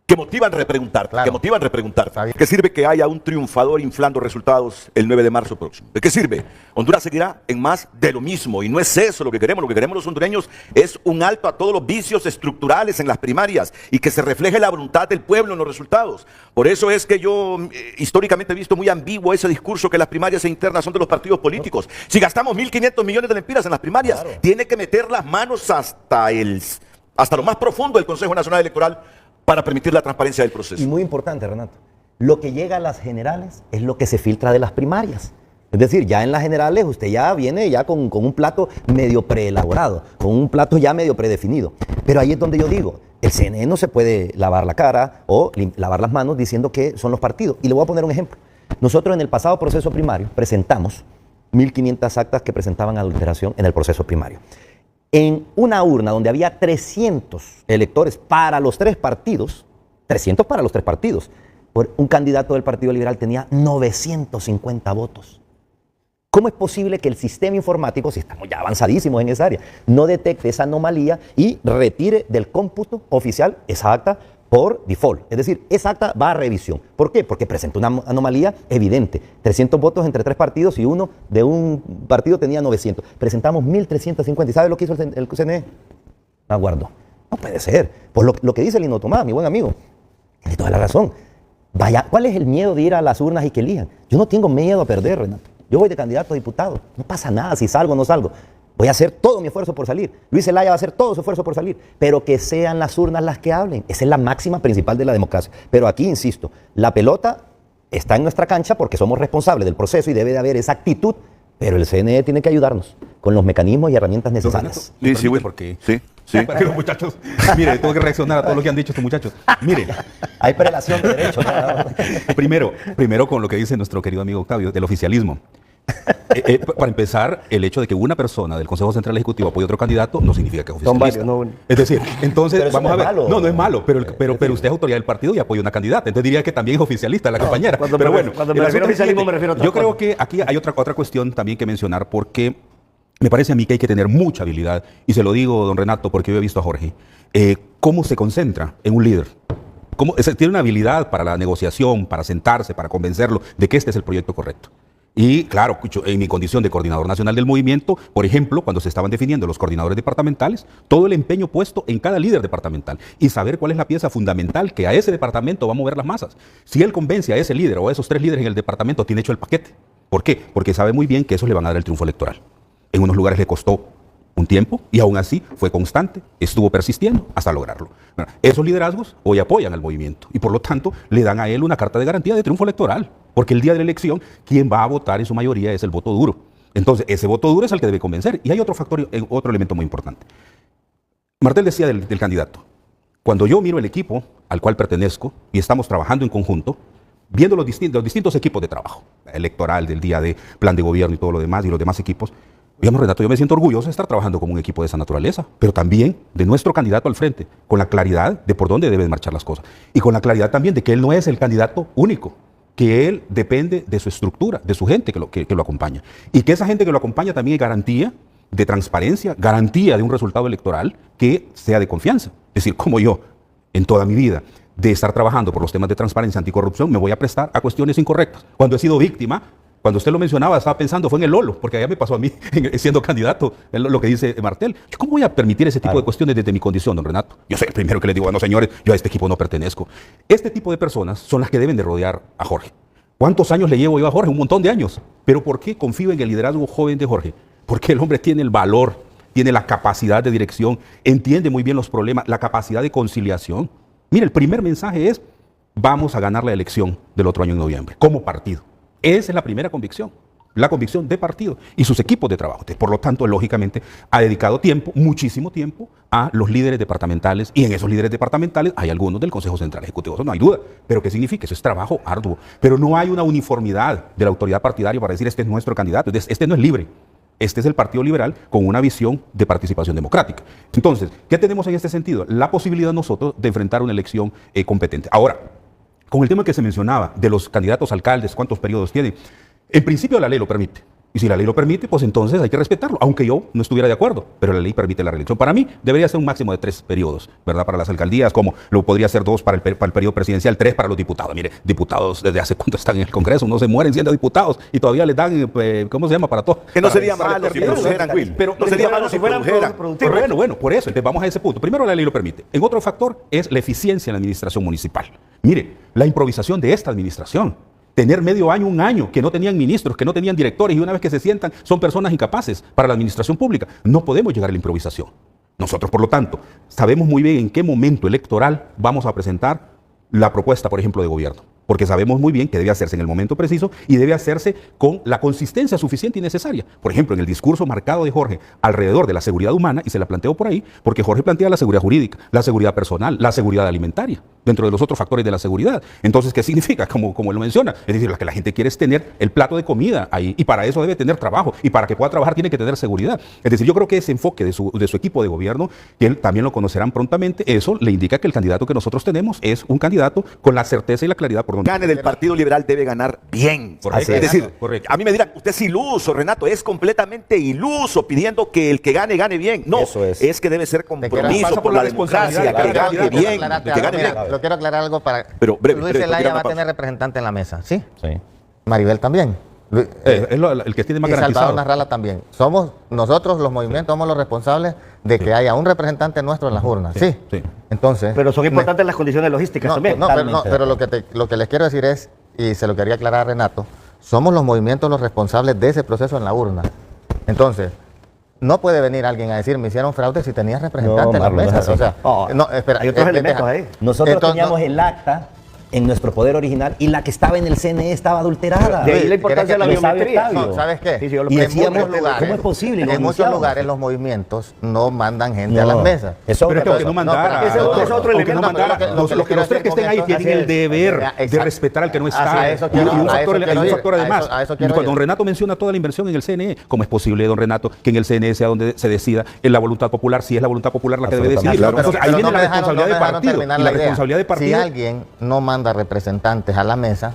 Que motivan repreguntarte, Claro. que motivan repreguntarte. ¿Qué sirve que haya un triunfador inflando resultados el 9 de marzo próximo? ¿De qué sirve? Honduras seguirá en más de lo mismo y no es eso lo que queremos los hondureños es un alto a todos los vicios estructurales en las primarias y que se refleje la voluntad del pueblo en los resultados. Por eso es que yo históricamente he visto muy ambiguo ese discurso que las primarias e internas son de los partidos políticos. Si gastamos 1.500 millones de lempiras en las primarias, tiene que meter las manos hasta lo más profundo del Consejo Nacional Electoral para permitir la transparencia del proceso. Y muy importante, Renato, lo que llega a las generales es lo que se filtra de las primarias. Es decir, ya en las generales usted ya viene ya con un plato medio preelaborado, con un plato ya medio predefinido. Pero ahí es donde yo digo, el CNE no se puede lavar la cara o lavar las manos diciendo que son los partidos. Y le voy a poner un ejemplo. Nosotros en el pasado proceso primario presentamos 1.500 actas que presentaban adulteración en el proceso primario. En una urna donde había 300 electores para los tres partidos, 300 para los tres partidos, un candidato del Partido Liberal tenía 950 votos. ¿Cómo es posible que el sistema informático, si estamos ya avanzadísimos en esa área, no detecte esa anomalía y retire del cómputo oficial esa acta por default? Es decir, esa acta va a revisión. ¿Por qué? Porque presenta una anomalía evidente. 300 votos entre tres partidos y uno de un partido tenía 900. Presentamos 1.350. ¿Y sabe lo que hizo el CNE? La guardó. No puede ser. Por lo que dice Lino Tomás, mi buen amigo, tiene toda la razón. Vaya, ¿cuál es el miedo de ir a las urnas y que elijan? Yo no tengo miedo a perder, Renato. Yo voy de candidato a diputado. No pasa nada si salgo o no salgo. Voy a hacer todo mi esfuerzo por salir. Luis Zelaya va a hacer todo su esfuerzo por salir. Pero que sean las urnas las que hablen. Esa es la máxima principal de la democracia. Pero aquí, insisto, la pelota está en nuestra cancha porque somos responsables del proceso y debe de haber esa actitud. Pero el CNE tiene que ayudarnos con los mecanismos y herramientas necesarias. Sí, Will. Porque... Sí, sí. Pero, muchachos, mire, tengo que reaccionar a todo lo que han dicho estos muchachos. Mire, Hay prelación de derechos. primero con lo que dice nuestro querido amigo Octavio, del oficialismo. Para empezar, el hecho de que una persona del Consejo Central Ejecutivo apoye a otro candidato no significa que es Son oficialista. varios, no. Es decir, entonces, Pero eso vamos no a ver. es malo. No es malo, pero usted es autoridad del partido y apoya una candidata. Entonces diría que también es oficialista la compañera. Cuando Pero me bueno, cuando me el refiero a asunto es el oficialismo siguiente. me refiero a otra Yo creo cosa. que aquí hay otra cuestión también que mencionar porque me parece a mí que hay que tener mucha habilidad, y se lo digo, don Renato, porque yo he visto a Jorge, cómo se concentra en un líder. Tiene una habilidad para la negociación, para sentarse, para convencerlo de que este es el proyecto correcto. Y claro, en mi condición de coordinador nacional del movimiento, por ejemplo, cuando se estaban definiendo los coordinadores departamentales, todo el empeño puesto en cada líder departamental y saber cuál es la pieza fundamental que a ese departamento va a mover las masas. Si él convence a ese líder o a esos 3 líderes en el departamento, tiene hecho el paquete. ¿Por qué? Porque sabe muy bien que eso le van a dar el triunfo electoral. En unos lugares le costó un tiempo y aún así fue constante, estuvo persistiendo hasta lograrlo. Bueno, esos liderazgos hoy apoyan al movimiento y por lo tanto le dan a él una carta de garantía de triunfo electoral, porque el día de la elección quien va a votar en su mayoría es el voto duro. Entonces ese voto duro es el que debe convencer. Y hay otro factor, otro elemento muy importante. Martel decía del candidato, cuando yo miro el equipo al cual pertenezco y estamos trabajando en conjunto, viendo los distintos equipos de trabajo, electoral, del día de plan de gobierno y todo lo demás, y los demás equipos, digamos, Renato, yo me siento orgulloso de estar trabajando como un equipo de esa naturaleza, pero también de nuestro candidato al frente, con la claridad de por dónde deben marchar las cosas, y con la claridad también de que él no es el candidato único, que él depende de su estructura, de su gente que lo acompaña, y que esa gente que lo acompaña también es garantía de transparencia, garantía de un resultado electoral que sea de confianza. Es decir, como yo, en toda mi vida, de estar trabajando por los temas de transparencia, anticorrupción, me voy a prestar a cuestiones incorrectas. Cuando he sido víctima, cuando usted lo mencionaba, estaba pensando, fue en el Lolo, porque allá me pasó a mí siendo candidato, lo que dice Martel. ¿Yo cómo voy a permitir ese tipo de cuestiones desde mi condición, don Renato? Yo soy el primero que le digo, no señores, yo a este equipo no pertenezco. Este tipo de personas son las que deben de rodear a Jorge. ¿Cuántos años le llevo yo a Jorge? Un montón de años. ¿Pero por qué confío en el liderazgo joven de Jorge? Porque el hombre tiene el valor, tiene la capacidad de dirección, entiende muy bien los problemas, la capacidad de conciliación. Mire, el primer mensaje es, vamos a ganar la elección del otro año en noviembre, como partido. Esa es la primera convicción, la convicción de partido y sus equipos de trabajo. Por lo tanto, lógicamente, ha dedicado tiempo, muchísimo tiempo, a los líderes departamentales, y en esos líderes departamentales hay algunos del Consejo Central Ejecutivo, eso no hay duda. ¿Pero qué significa? Eso es trabajo arduo. Pero no hay una uniformidad de la autoridad partidaria para decir, este es nuestro candidato, este no es libre. Este es el Partido Liberal con una visión de participación democrática. Entonces, ¿qué tenemos en este sentido? La posibilidad nosotros de enfrentar una elección competente. Ahora, con el tema que se mencionaba de los candidatos alcaldes, cuántos periodos tienen, en principio la ley lo permite. Y si la ley lo permite, pues entonces hay que respetarlo, aunque yo no estuviera de acuerdo, pero la ley permite la reelección. Para mí debería ser un máximo de 3 periodos, ¿verdad? Para las alcaldías, como lo podría ser 2 para el periodo presidencial, 3 para los diputados. Mire, diputados desde hace cuánto están en el Congreso, no se mueren siendo diputados y todavía les dan, ¿cómo se llama? Para todo. Que no sería malo si produjeran, Will. Pero no sería malo si produjeran. productivos. Bueno, por eso, entonces vamos a ese punto. Primero la ley lo permite. En otro factor es la eficiencia en la administración municipal. Mire, la improvisación de esta administración. Tener medio año, un año, que no tenían ministros, que no tenían directores, y una vez que se sientan son personas incapaces para la administración pública. No podemos llegar a la improvisación. Nosotros, por lo tanto, sabemos muy bien en qué momento electoral vamos a presentar la propuesta, por ejemplo, de gobierno. Porque sabemos muy bien que debe hacerse en el momento preciso y debe hacerse con la consistencia suficiente y necesaria. Por ejemplo, en el discurso marcado de Jorge alrededor de la seguridad humana, y se la planteo por ahí, porque Jorge plantea la seguridad jurídica, la seguridad personal, la seguridad alimentaria, dentro de los otros factores de la seguridad. Entonces, ¿qué significa? Como él lo menciona, es decir, lo que la gente quiere es tener el plato de comida ahí, y para eso debe tener trabajo, y para que pueda trabajar tiene que tener seguridad. Es decir, yo creo que ese enfoque de su equipo de gobierno, que él también lo conocerán prontamente, eso le indica que el candidato que nosotros tenemos es un candidato con la certeza y la claridad por donde Gane del Partido Liberal debe ganar bien. Correcto. Es decir, Correcto. a mí me dirán, usted es iluso, Renato, es completamente iluso pidiendo que el que gane, gane bien. No, Eso es que debe ser compromiso pasa por por la la democracia, responsabilidad que de cada gane bien, Aclararte que gane algo, bien. mira, lo quiero aclarar algo para... Pero breve, Luis breve, Zelaya quiero va a una tener representante en la mesa, ¿sí? Sí. Maribel también. es el que tiene más Y Salvador garantizado. Narrala también. Somos nosotros, los movimientos, somos los responsables de que haya un representante nuestro en las urnas. Sí. Sí. Entonces. Pero son importantes las condiciones logísticas No, también. pero lo que les quiero decir es, y se lo quería aclarar a Renato, somos los movimientos los responsables de ese proceso en la urna. Entonces, no puede venir alguien a decir, me hicieron fraude si tenías representante en la Marlon, no mesa. es así. O sea, no, espera, Hay otros elementos ahí. Nosotros Entonces, teníamos el acta en nuestro poder original y la que estaba en el CNE estaba adulterada. De ahí la importancia de la Lo sabe biometría. Octavio. No, ¿sabes qué? Sí, sí, yo lo Y creo. decíamos, muchos lugares, ¿cómo es posible? Y lo En muchos denunciamos. lugares los movimientos no mandan gente No, a las mesas. eso Pero es que aunque no No, mandara, pero ese es otro aunque no elemento. mandara, Pero los quiero tres que decir estén con ahí eso- tienen el deber de Exacto. respetar al que no A está. eso Y quiero- un a factor, eso quiero y ir. un factor además. A eso quiero Cuando ir. don Renato menciona toda la inversión en el CNE, ¿cómo es posible, don Renato, que en el CNE sea donde se decida en la voluntad popular, si es la voluntad popular la que debe decidir? Absolutamente. Entonces, ahí Pero viene no la me dejaron- responsabilidad no me de dejaron partido. terminar Y la idea. responsabilidad de Si partido. alguien no manda representantes a la mesa,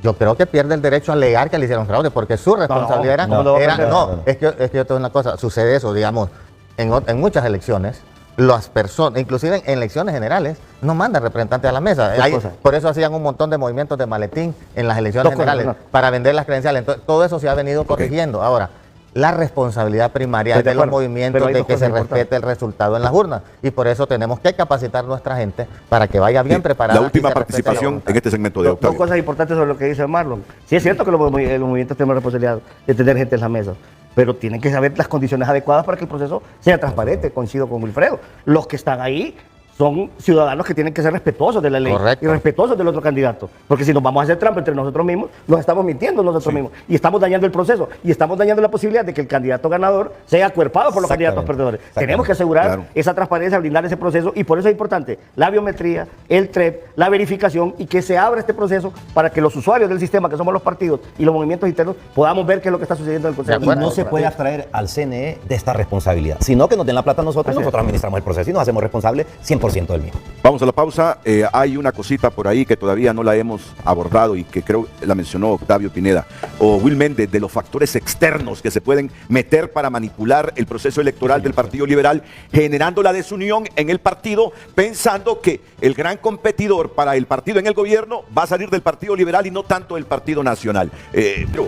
yo creo que pierde el derecho a alegar que le hicieron fraude, porque su responsabilidad ¿cómo lo va a era... perder? No, es que yo te digo una cosa, sucede eso, digamos, en muchas elecciones, las personas, inclusive en elecciones generales, no mandan representantes a la mesa. Dos cosas. Por eso hacían un montón de movimientos de maletín en las elecciones Dos cosas, generales, no. para vender las credenciales. Entonces, todo eso se ha venido corrigiendo. Ahora, la responsabilidad primaria Estoy de de los acuerdo, movimientos pero hay de dos que se cosas importantes. respete el resultado en las urnas. Y por eso tenemos que capacitar a nuestra gente para que vaya bien preparada. La última y se respete la participación voluntad. en este segmento de Dos Octavio. cosas importantes sobre lo que dice Marlon. Sí es cierto que los movimientos tenemos responsabilidad de tener gente en la mesa, pero tienen que saber las condiciones adecuadas para que el proceso sea transparente. Coincido con Wilfredo. Los que están ahí son ciudadanos que tienen que ser respetuosos de la ley Correcto. y respetuosos del otro candidato. Porque si nos vamos a hacer trampa entre nosotros mismos, nos estamos mintiendo nosotros mismos y estamos dañando el proceso y estamos dañando la posibilidad de que el candidato ganador sea acuerpado por los candidatos perdedores. Tenemos que asegurar Claro. esa transparencia, blindar ese proceso y por eso es importante la biometría, el TREP, la verificación y que se abra este proceso para que los usuarios del sistema, que somos los partidos y los movimientos internos, podamos ver qué es lo que está sucediendo en el Consejo. De Y acuerdo. no se puede abstraer al CNE de esta responsabilidad, sino que nos den la plata a nosotros y nosotros administramos el proceso y nos hacemos responsables 100% del mismo. Vamos a la pausa. Hay una cosita por ahí que todavía no la hemos abordado y que creo la mencionó Octavio Pineda o Will Méndez, de los factores externos que se pueden meter para manipular el proceso electoral del Partido Liberal, generando la desunión en el partido, pensando que el gran competidor para el partido en el gobierno va a salir del Partido Liberal y no tanto del Partido Nacional. Pero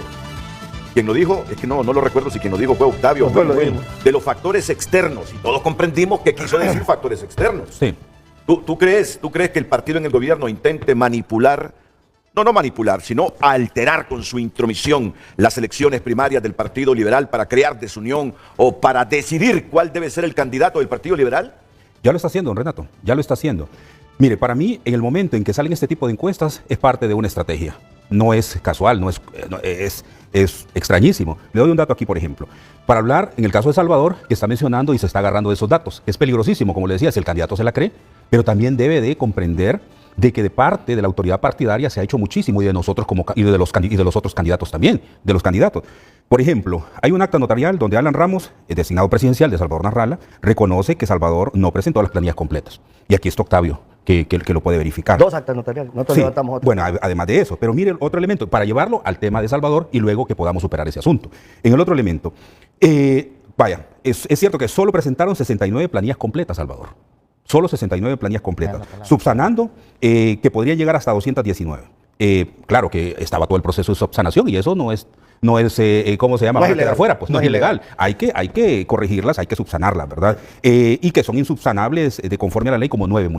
quien lo dijo, es que no lo recuerdo si quien lo dijo fue Octavio, No, fue lo Will, dijo. de los factores externos, y todos comprendimos que quiso decir factores externos. Sí. ¿Tú crees que el partido en el gobierno intente manipular, no manipular, sino alterar con su intromisión las elecciones primarias del Partido Liberal para crear desunión o para decidir cuál debe ser el candidato del Partido Liberal? Ya lo está haciendo, don Renato, ya lo está haciendo. Mire, para mí, en el momento en que salen este tipo de encuestas, es parte de una estrategia. No es casual, es extrañísimo. Le doy un dato aquí, por ejemplo. Para hablar, en el caso de Salvador, que está mencionando y se está agarrando de esos datos. Es peligrosísimo, como le decía, si el candidato se la cree, pero también debe de comprender de que de parte de la autoridad partidaria se ha hecho muchísimo y de nosotros y de los otros candidatos también, de los candidatos. Por ejemplo, hay un acta notarial donde Alan Ramos, el designado presidencial de Salvador Narrala, reconoce que Salvador no presentó las planillas completas. Y aquí está Octavio, que lo puede verificar. Dos actas notariales, nosotros Sí, levantamos otro. bueno, además de eso, pero mire otro elemento, para llevarlo al tema de Salvador y luego que podamos superar ese asunto. En el otro elemento, es cierto que solo presentaron 69 planillas completas, Salvador. Solo 69 planillas completas, subsanando que podría llegar hasta 219. Claro que estaba todo el proceso de subsanación y eso no es ¿cómo se llama? No es Para quedar ilegal. fuera, pues no es ilegal. Hay que corregirlas, hay que subsanarlas, ¿verdad? Y que son insubsanables de conforme a la ley como 9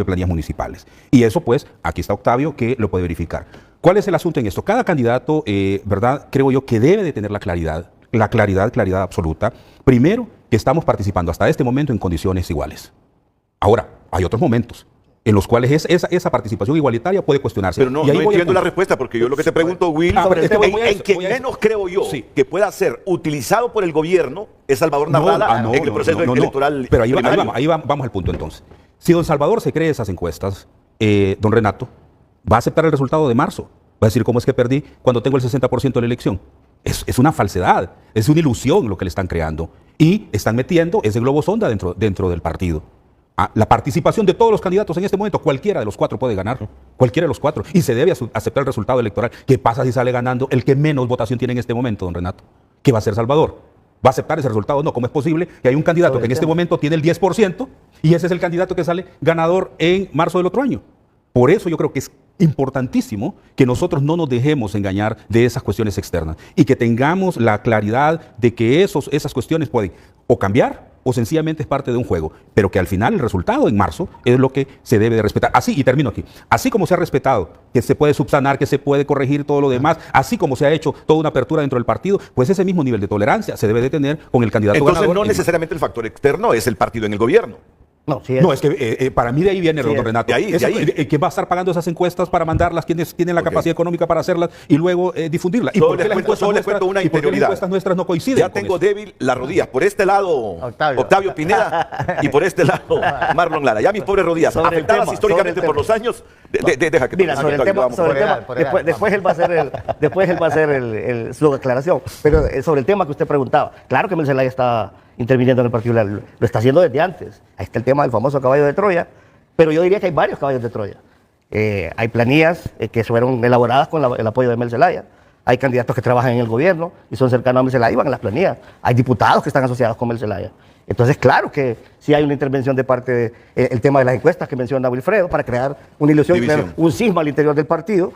planillas municipales. Y eso, pues, aquí está Octavio que lo puede verificar. ¿Cuál es el asunto en esto? Cada candidato, ¿verdad? Creo yo que debe de tener la claridad absoluta. Primero, que estamos participando hasta este momento en condiciones iguales. Ahora, hay otros momentos en los cuales esa participación igualitaria puede cuestionarse. Pero no Y ahí voy al entiendo la punto. respuesta, porque yo lo que te pregunto, Will, pero es que voy a en eso, quien voy a eso. menos creo yo Sí. que pueda ser utilizado por el gobierno es Salvador Narrala en el proceso electoral. Pero primario. vamos al punto entonces. Si don Salvador se cree esas encuestas, don Renato, va a aceptar el resultado de marzo. Va a decir, ¿cómo es que perdí cuando tengo el 60% de la elección? Es una falsedad, es una ilusión lo que le están creando. Y están metiendo ese globo sonda dentro del partido. La participación de todos los candidatos en este momento, cualquiera de los 4 puede ganar, cualquiera de los 4, y se debe aceptar el resultado electoral. ¿Qué pasa si sale ganando el que menos votación tiene en este momento, don Renato? ¿Qué va a hacer Salvador? ¿Va a aceptar ese resultado? No, ¿cómo es posible que hay un candidato que en este momento tiene el 10% y ese es el candidato que sale ganador en marzo del otro año? Por eso yo creo que es importantísimo que nosotros no nos dejemos engañar de esas cuestiones externas y que tengamos la claridad de que esas cuestiones pueden o cambiar o sencillamente es parte de un juego, pero que al final el resultado en marzo es lo que se debe de respetar. Así, y termino aquí, así como se ha respetado que se puede subsanar, que se puede corregir todo lo demás, así como se ha hecho toda una apertura dentro del partido, pues ese mismo nivel de tolerancia se debe de tener con el candidato Entonces ganador. no necesariamente el factor externo es el partido en el gobierno. No, sí No, es que para mí de ahí viene, Sí, don Renato. de ahí. ¿Quién va a estar pagando esas encuestas para mandarlas? ¿Quiénes tienen la capacidad económica para hacerlas y luego difundirlas? ¿Y Solo por qué les las cuento- solo les encuestas cuento una nuestras- y por qué las interioridad. encuestas nuestras no coinciden? Ya con tengo eso? débil las rodillas. Por este lado, Octavio Pineda, y por este lado, Marlon Lara. Ya mis pobres rodillas, Sobre el afectadas tema, históricamente sobre el por los años. Deja que Mira, sobre el tema, por edad. después él va a hacer su declaración, pero sobre el tema que usted preguntaba, claro que Mel Zelaya está interviniendo en el partido, lo está haciendo desde antes. Ahí está el tema del famoso caballo de Troya, pero yo diría que hay varios caballos de Troya. Hay planillas que fueron elaboradas con el apoyo de Mel Zelaya. Hay candidatos que trabajan en el gobierno y son cercanos a Mel Zelaya y van en las planillas. Hay diputados que están asociados con Mel Zelaya. Entonces, claro que sí hay una intervención de parte del tema de las encuestas que menciona Wilfredo para crear una ilusión, División. crear un cisma al interior del partido.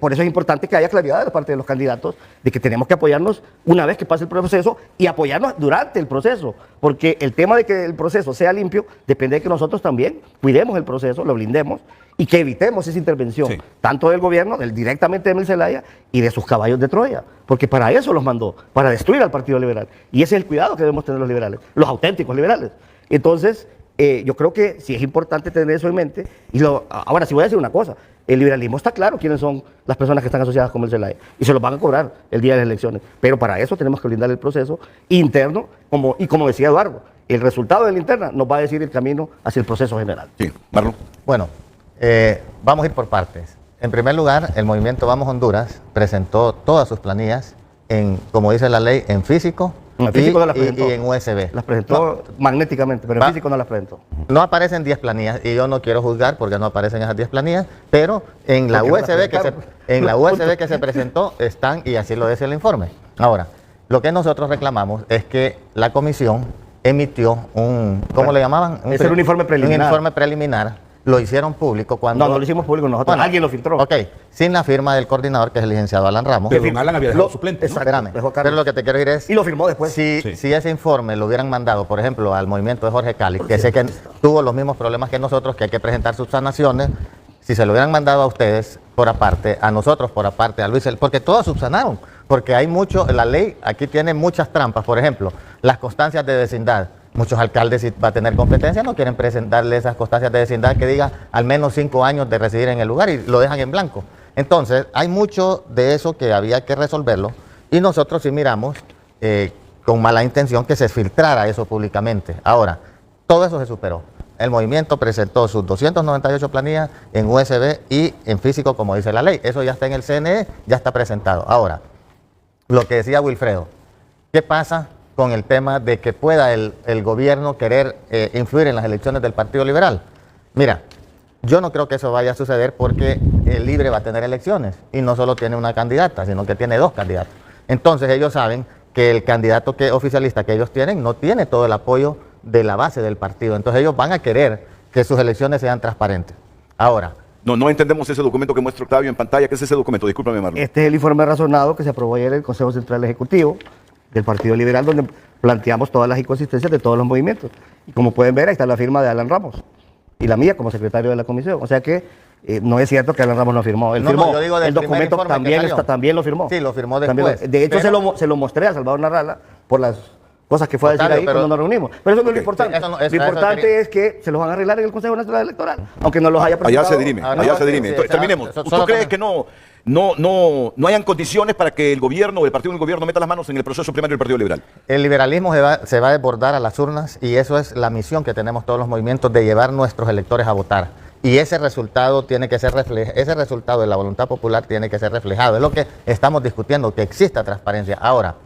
Por eso es importante que haya claridad de parte de los candidatos de que tenemos que apoyarnos una vez que pase el proceso y apoyarnos durante el proceso. Porque el tema de que el proceso sea limpio depende de que nosotros también cuidemos el proceso, lo blindemos y que evitemos esa intervención, Sí. tanto del gobierno, directamente de Mel Zelaya y de sus caballos de Troya. Porque para eso los mandó, para destruir al Partido Liberal. Y ese es el cuidado que debemos tener los liberales, los auténticos liberales. Entonces, yo creo que sí es importante tener eso en mente. Ahora, sí voy a decir una cosa. El liberalismo está claro quiénes son las personas que están asociadas con Mel Zelaya. Y se los van a cobrar el día de las elecciones. Pero para eso tenemos que blindar el proceso interno. Como decía Eduardo, el resultado de la interna nos va a decir el camino hacia el proceso general. Sí, Marlon. Bueno, vamos a ir por partes. En primer lugar, el movimiento Vamos Honduras presentó todas sus planillas como dice la ley, en físico, En físico no las presentó. y en USB. Las presentó magnéticamente, pero en físico no las presentó. No aparecen 10 planillas y yo no quiero juzgar porque no aparecen esas 10 planillas, pero en la Porque no las USB que se presentó están y así lo dice el informe. Ahora, lo que nosotros reclamamos es que la comisión emitió ¿cómo le llamaban? Ese era un informe preliminar. Un informe preliminar. Lo hicieron público cuando... No lo hicimos público nosotros, Bueno, alguien lo filtró. Ok, sin la firma del coordinador, que es el licenciado Alan Ramos. Pero Alan había dejado suplente, ¿no? Exacto, Espérame, dejó pero Carlos. lo que te quiero decir es... Y lo firmó después. Si ese informe lo hubieran mandado, por ejemplo, al movimiento de Jorge Cali, que sé que tuvo los mismos problemas que nosotros, que hay que presentar subsanaciones, si se lo hubieran mandado a ustedes por aparte, a nosotros por aparte, a Luis, porque todos subsanaron, porque hay mucho, la ley aquí tiene muchas trampas, por ejemplo, las constancias de vecindad. Muchos alcaldes, si va a tener competencia, no quieren presentarle esas constancias de vecindad que diga al menos 5 años de residir en el lugar y lo dejan en blanco. Entonces, hay mucho de eso que había que resolverlo y nosotros sí miramos con mala intención que se filtrara eso públicamente. Ahora, todo eso se superó. El movimiento presentó sus 298 planillas en USB y en físico, como dice la ley. Eso ya está en el CNE, ya está presentado. Ahora, lo que decía Wilfredo, ¿qué pasa con el tema de que pueda el gobierno querer influir en las elecciones del Partido Liberal? Mira, yo no creo que eso vaya a suceder porque el Libre va a tener elecciones y no solo tiene una candidata, sino que tiene 2 candidatos. Entonces ellos saben que el candidato oficialista que ellos tienen no tiene todo el apoyo de la base del partido. Entonces ellos van a querer que sus elecciones sean transparentes. Ahora, No entendemos ese documento que muestra Octavio en pantalla. ¿Qué es ese documento? Discúlpame, Marlon. Este es el informe razonado que se aprobó ayer en el Consejo Central Ejecutivo del Partido Liberal, donde planteamos todas las inconsistencias de todos los movimientos. Y como pueden ver, ahí está la firma de Alan Ramos y la mía como secretario de la comisión. O sea que no es cierto que Alan Ramos no firmó. Él No, firmó. yo digo del el primer documento informe que también, salió. también lo firmó. Sí, lo firmó También después. de hecho, Pero- se lo mostré a Salvador Narrala por las cosas que fue a decir Octavio, ahí pero- cuando nos reunimos. Pero eso no es lo Ok, importante. eso no- eso- lo eso importante quería- es que se los van a arreglar en el Consejo Nacional Electoral, aunque no los haya Allá presentado. se dirime, Ahora, allá no, se dirime. sí, Entonces, sí, terminemos. solo ¿Tú crees también. que no hayan condiciones para que el gobierno o el partido del gobierno meta las manos en el proceso primario del Partido Liberal? el liberalismo se va a desbordar a las urnas y eso es la misión que tenemos todos los movimientos de llevar nuestros electores a votar. Y ese resultado tiene que ser ese resultado de la voluntad popular tiene que ser reflejado. Es lo que estamos discutiendo, que exista transparencia. Ahora,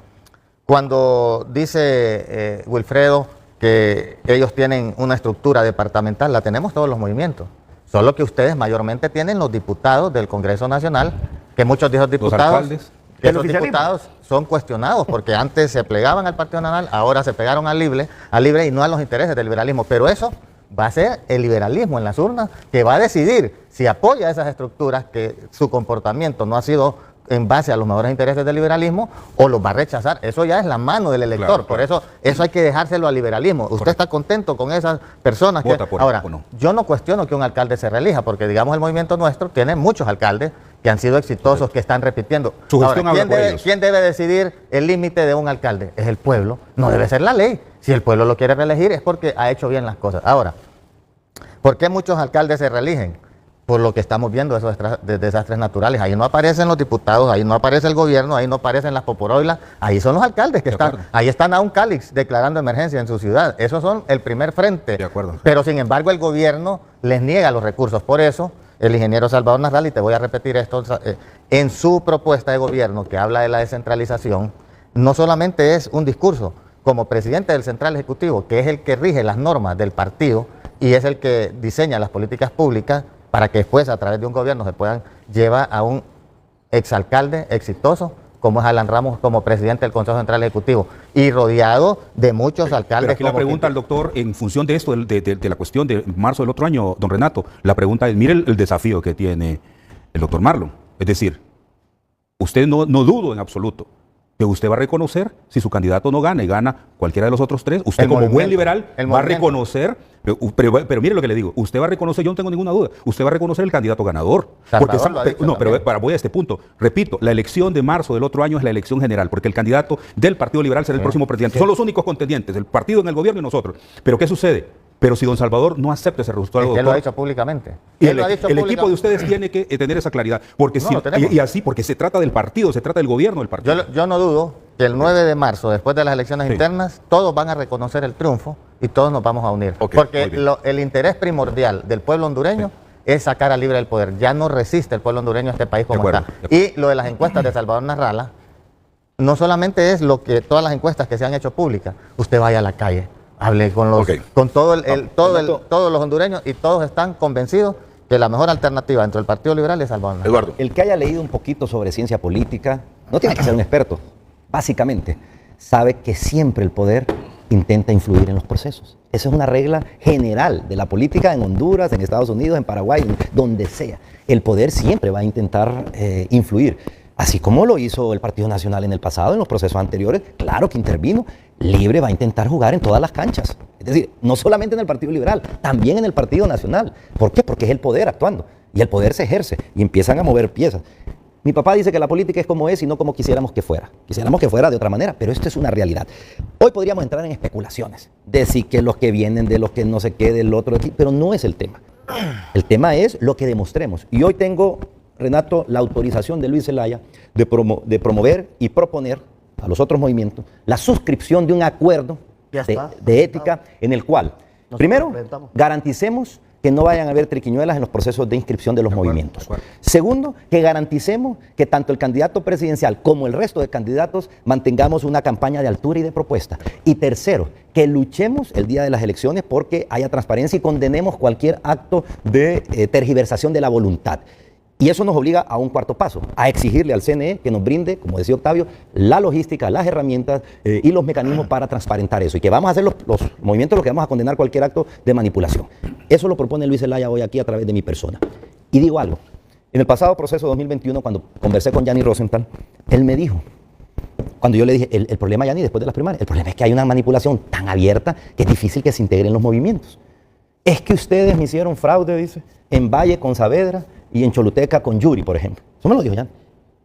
cuando dice Wilfredo que ellos tienen una estructura departamental, la tenemos todos los movimientos. Solo que ustedes mayormente tienen los diputados del Congreso Nacional, que muchos de esos diputados, alcaldes. que Del esos oficialismo. diputados son cuestionados porque antes se plegaban al Partido Nacional, ahora se pegaron al Libre y no a los intereses del liberalismo. Pero eso va a ser el liberalismo en las urnas que va a decidir si apoya esas estructuras que su comportamiento no ha sido en base a los mejores intereses del liberalismo o los va a rechazar. Eso ya es la mano del elector. Claro, por claro. eso hay que dejárselo al liberalismo. ¿Usted está contento con esas personas? Vota por Ahora, él, ¿o no? yo no cuestiono que un alcalde se reelija, porque digamos el movimiento nuestro tiene muchos alcaldes que han sido exitosos, que están repitiendo. Su gestión Ahora, habla por ellos. ¿quién debe decidir el límite de un alcalde? Es el pueblo, no debe ser la ley. Si el pueblo lo quiere reelegir es porque ha hecho bien las cosas. Ahora, ¿por qué muchos alcaldes se reeligen? Por lo que estamos viendo, esos desastres naturales. Ahí no aparecen los diputados, ahí no aparece el gobierno, ahí no aparecen las poporoilas, ahí son los alcaldes que están. Ahí están a un Cálix declarando emergencia en su ciudad. Esos son el primer frente. De acuerdo. Pero sin embargo el gobierno les niega los recursos. Por eso el ingeniero Salvador Narral, y te voy a repetir esto, en su propuesta de gobierno que habla de la descentralización, no solamente es un discurso, como presidente del Central Ejecutivo, que es el que rige las normas del partido y es el que diseña las políticas públicas, para que después a través de un gobierno se puedan llevar a un exalcalde exitoso como es Alan Ramos como presidente del Consejo Central Ejecutivo y rodeado de muchos alcaldes. Pero aquí la pregunta al doctor, en función de esto, de la cuestión de marzo del otro año, don Renato, la pregunta es, mire el desafío que tiene el doctor Marlon. Es decir, usted no dudo en absoluto que usted va a reconocer si su candidato no gana y gana cualquiera de los otros tres, usted como buen liberal va a reconocer, pero mire lo que le digo, usted va a reconocer, yo no tengo ninguna duda, usted va a reconocer el candidato ganador. Porque voy a este punto, repito, la elección de marzo del otro año es la elección general, porque el candidato del Partido Liberal será el próximo presidente. Son los únicos contendientes, el partido en el gobierno y nosotros. Pero ¿qué sucede? Pero si don Salvador no acepta ese resultado, él lo ha dicho públicamente. Y el equipo de ustedes tiene que tener esa claridad, porque porque se trata del partido, se trata del gobierno del partido. Yo no dudo que el 9 de marzo, después de las elecciones internas, todos van a reconocer el triunfo y todos nos vamos a unir. Porque el interés primordial del pueblo hondureño es sacar a Libre del poder. Ya no resiste el pueblo hondureño a este país como está. Y lo de las encuestas de Salvador Narrala, no solamente es lo que todas las encuestas que se han hecho públicas, usted vaya a la calle. Hable con todos los hondureños y todos están convencidos que la mejor alternativa dentro del Partido Liberal es Salvador Narrala. Eduardo. El que haya leído un poquito sobre ciencia política, no tiene que ser un experto, básicamente, sabe que siempre el poder intenta influir en los procesos. Esa es una regla general de la política en Honduras, en Estados Unidos, en Paraguay, donde sea. El poder siempre va a intentar influir. Así como lo hizo el Partido Nacional en el pasado, en los procesos anteriores, claro que intervino. Libre va a intentar jugar en todas las canchas. Es decir, no solamente en el Partido Liberal, también en el Partido Nacional. ¿Por qué? Porque es el poder actuando. Y el poder se ejerce y empiezan a mover piezas. Mi papá dice que la política es como es y no como quisiéramos que fuera. Quisiéramos que fuera de otra manera, pero esto es una realidad. Hoy podríamos entrar en especulaciones, decir que los que vienen, de los que no sé qué, del otro, pero no es el tema. El tema es lo que demostremos. Y hoy tengo, Renato, la autorización de Luis Zelaya de promover y proponer a los otros movimientos la suscripción de un acuerdo de ética en el cual, primero, garanticemos que no vayan a haber triquiñuelas en los procesos de inscripción de los movimientos. Segundo, que garanticemos que tanto el candidato presidencial como el resto de candidatos mantengamos una campaña de altura y de propuesta. Y tercero, que luchemos el día de las elecciones porque haya transparencia y condenemos cualquier acto de tergiversación de la voluntad. Y eso nos obliga a un cuarto paso, a exigirle al CNE que nos brinde, como decía Octavio, la logística, las herramientas y los mecanismos para transparentar eso. Y que vamos a hacer los movimientos los que vamos a condenar cualquier acto de manipulación. Eso lo propone Luis Zelaya hoy aquí a través de mi persona. Y digo algo, en el pasado proceso 2021, cuando conversé con Yanni Rosenthal, él me dijo, cuando yo le dije, el problema, Yanni, después de las primarias, el problema es que hay una manipulación tan abierta que es difícil que se integren los movimientos. Es que ustedes me hicieron fraude, dice, en Valle con Saavedra y en Choluteca con Yuri, por ejemplo. Eso me lo dijo Yanni.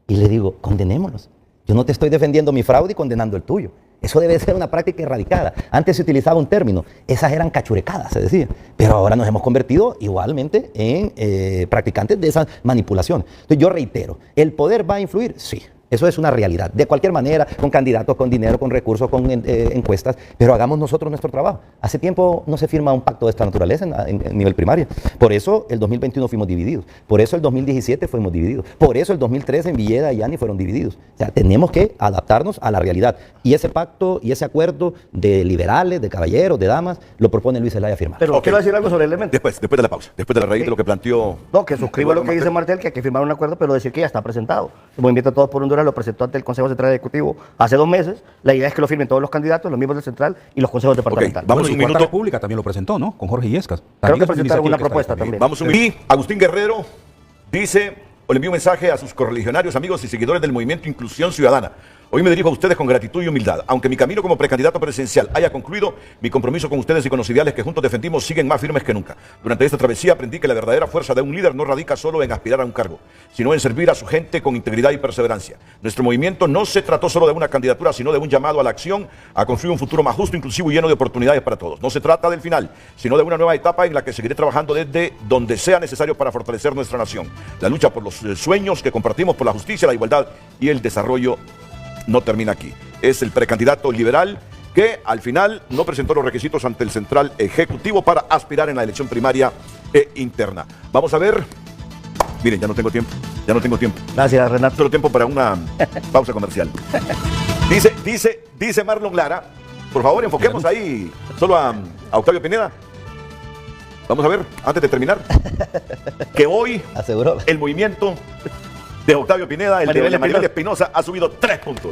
Y le digo, condenémonos. Yo no te estoy defendiendo mi fraude y condenando el tuyo. Eso debe ser una práctica erradicada. Antes se utilizaba un término, esas eran cachurecadas, se decía. Pero ahora nos hemos convertido igualmente en practicantes de esa manipulación. Entonces yo reitero, ¿el poder va a influir? Sí. Eso es una realidad. De cualquier manera, con candidatos, con dinero, con recursos, con encuestas, pero hagamos nosotros nuestro trabajo. Hace tiempo no se firma un pacto de esta naturaleza en nivel primario. Por eso el 2021 fuimos divididos. Por eso el 2017 fuimos divididos. Por eso el 2013 en Villeda y Yani fueron divididos. O sea, tenemos que adaptarnos a la realidad. Y ese pacto y ese acuerdo de liberales, de caballeros, de damas, lo propone Luis Zelaya firmar. Pero quiero decir algo sobre el elemento. Después de la pausa, después de la raíz de lo que planteó... No, que suscribo lo que dice Martel, que hay que firmar un acuerdo, pero decir que ya está presentado. El Movimiento Todos por Honduras lo presentó ante el Consejo Central Ejecutivo hace 2 meses. La idea es que lo firmen todos los candidatos, los miembros del Central y los consejos departamentales. Vamos un minuto. La República también lo presentó, ¿no? Con Jorge Illescas. Creo que presentaron una propuesta también. Vamos un minuto. Y Agustín Guerrero dice o le envío un mensaje a sus correligionarios, amigos y seguidores del Movimiento Inclusión Ciudadana. Hoy me dirijo a ustedes con gratitud y humildad. Aunque mi camino como precandidato presidencial haya concluido, mi compromiso con ustedes y con los ideales que juntos defendimos siguen más firmes que nunca. Durante esta travesía aprendí que la verdadera fuerza de un líder no radica solo en aspirar a un cargo, sino en servir a su gente con integridad y perseverancia. Nuestro movimiento no se trató solo de una candidatura, sino de un llamado a la acción, a construir un futuro más justo, inclusivo y lleno de oportunidades para todos. No se trata del final, sino de una nueva etapa en la que seguiré trabajando desde donde sea necesario para fortalecer nuestra nación. La lucha por los sueños que compartimos, por la justicia, la igualdad y el desarrollo no termina aquí. Es el precandidato liberal que al final no presentó los requisitos ante el Central Ejecutivo para aspirar en la elección primaria e interna. Vamos a ver. Miren, ya no tengo tiempo. Gracias, Renato. Solo tiempo para una pausa comercial. Dice Marlon Lara, por favor enfoquemos ahí solo a Octavio Pineda. Vamos a ver, antes de terminar, que hoy Aseguró. el movimiento de Octavio Pineda, el de Maribel Espinosa, ha subido 3 puntos.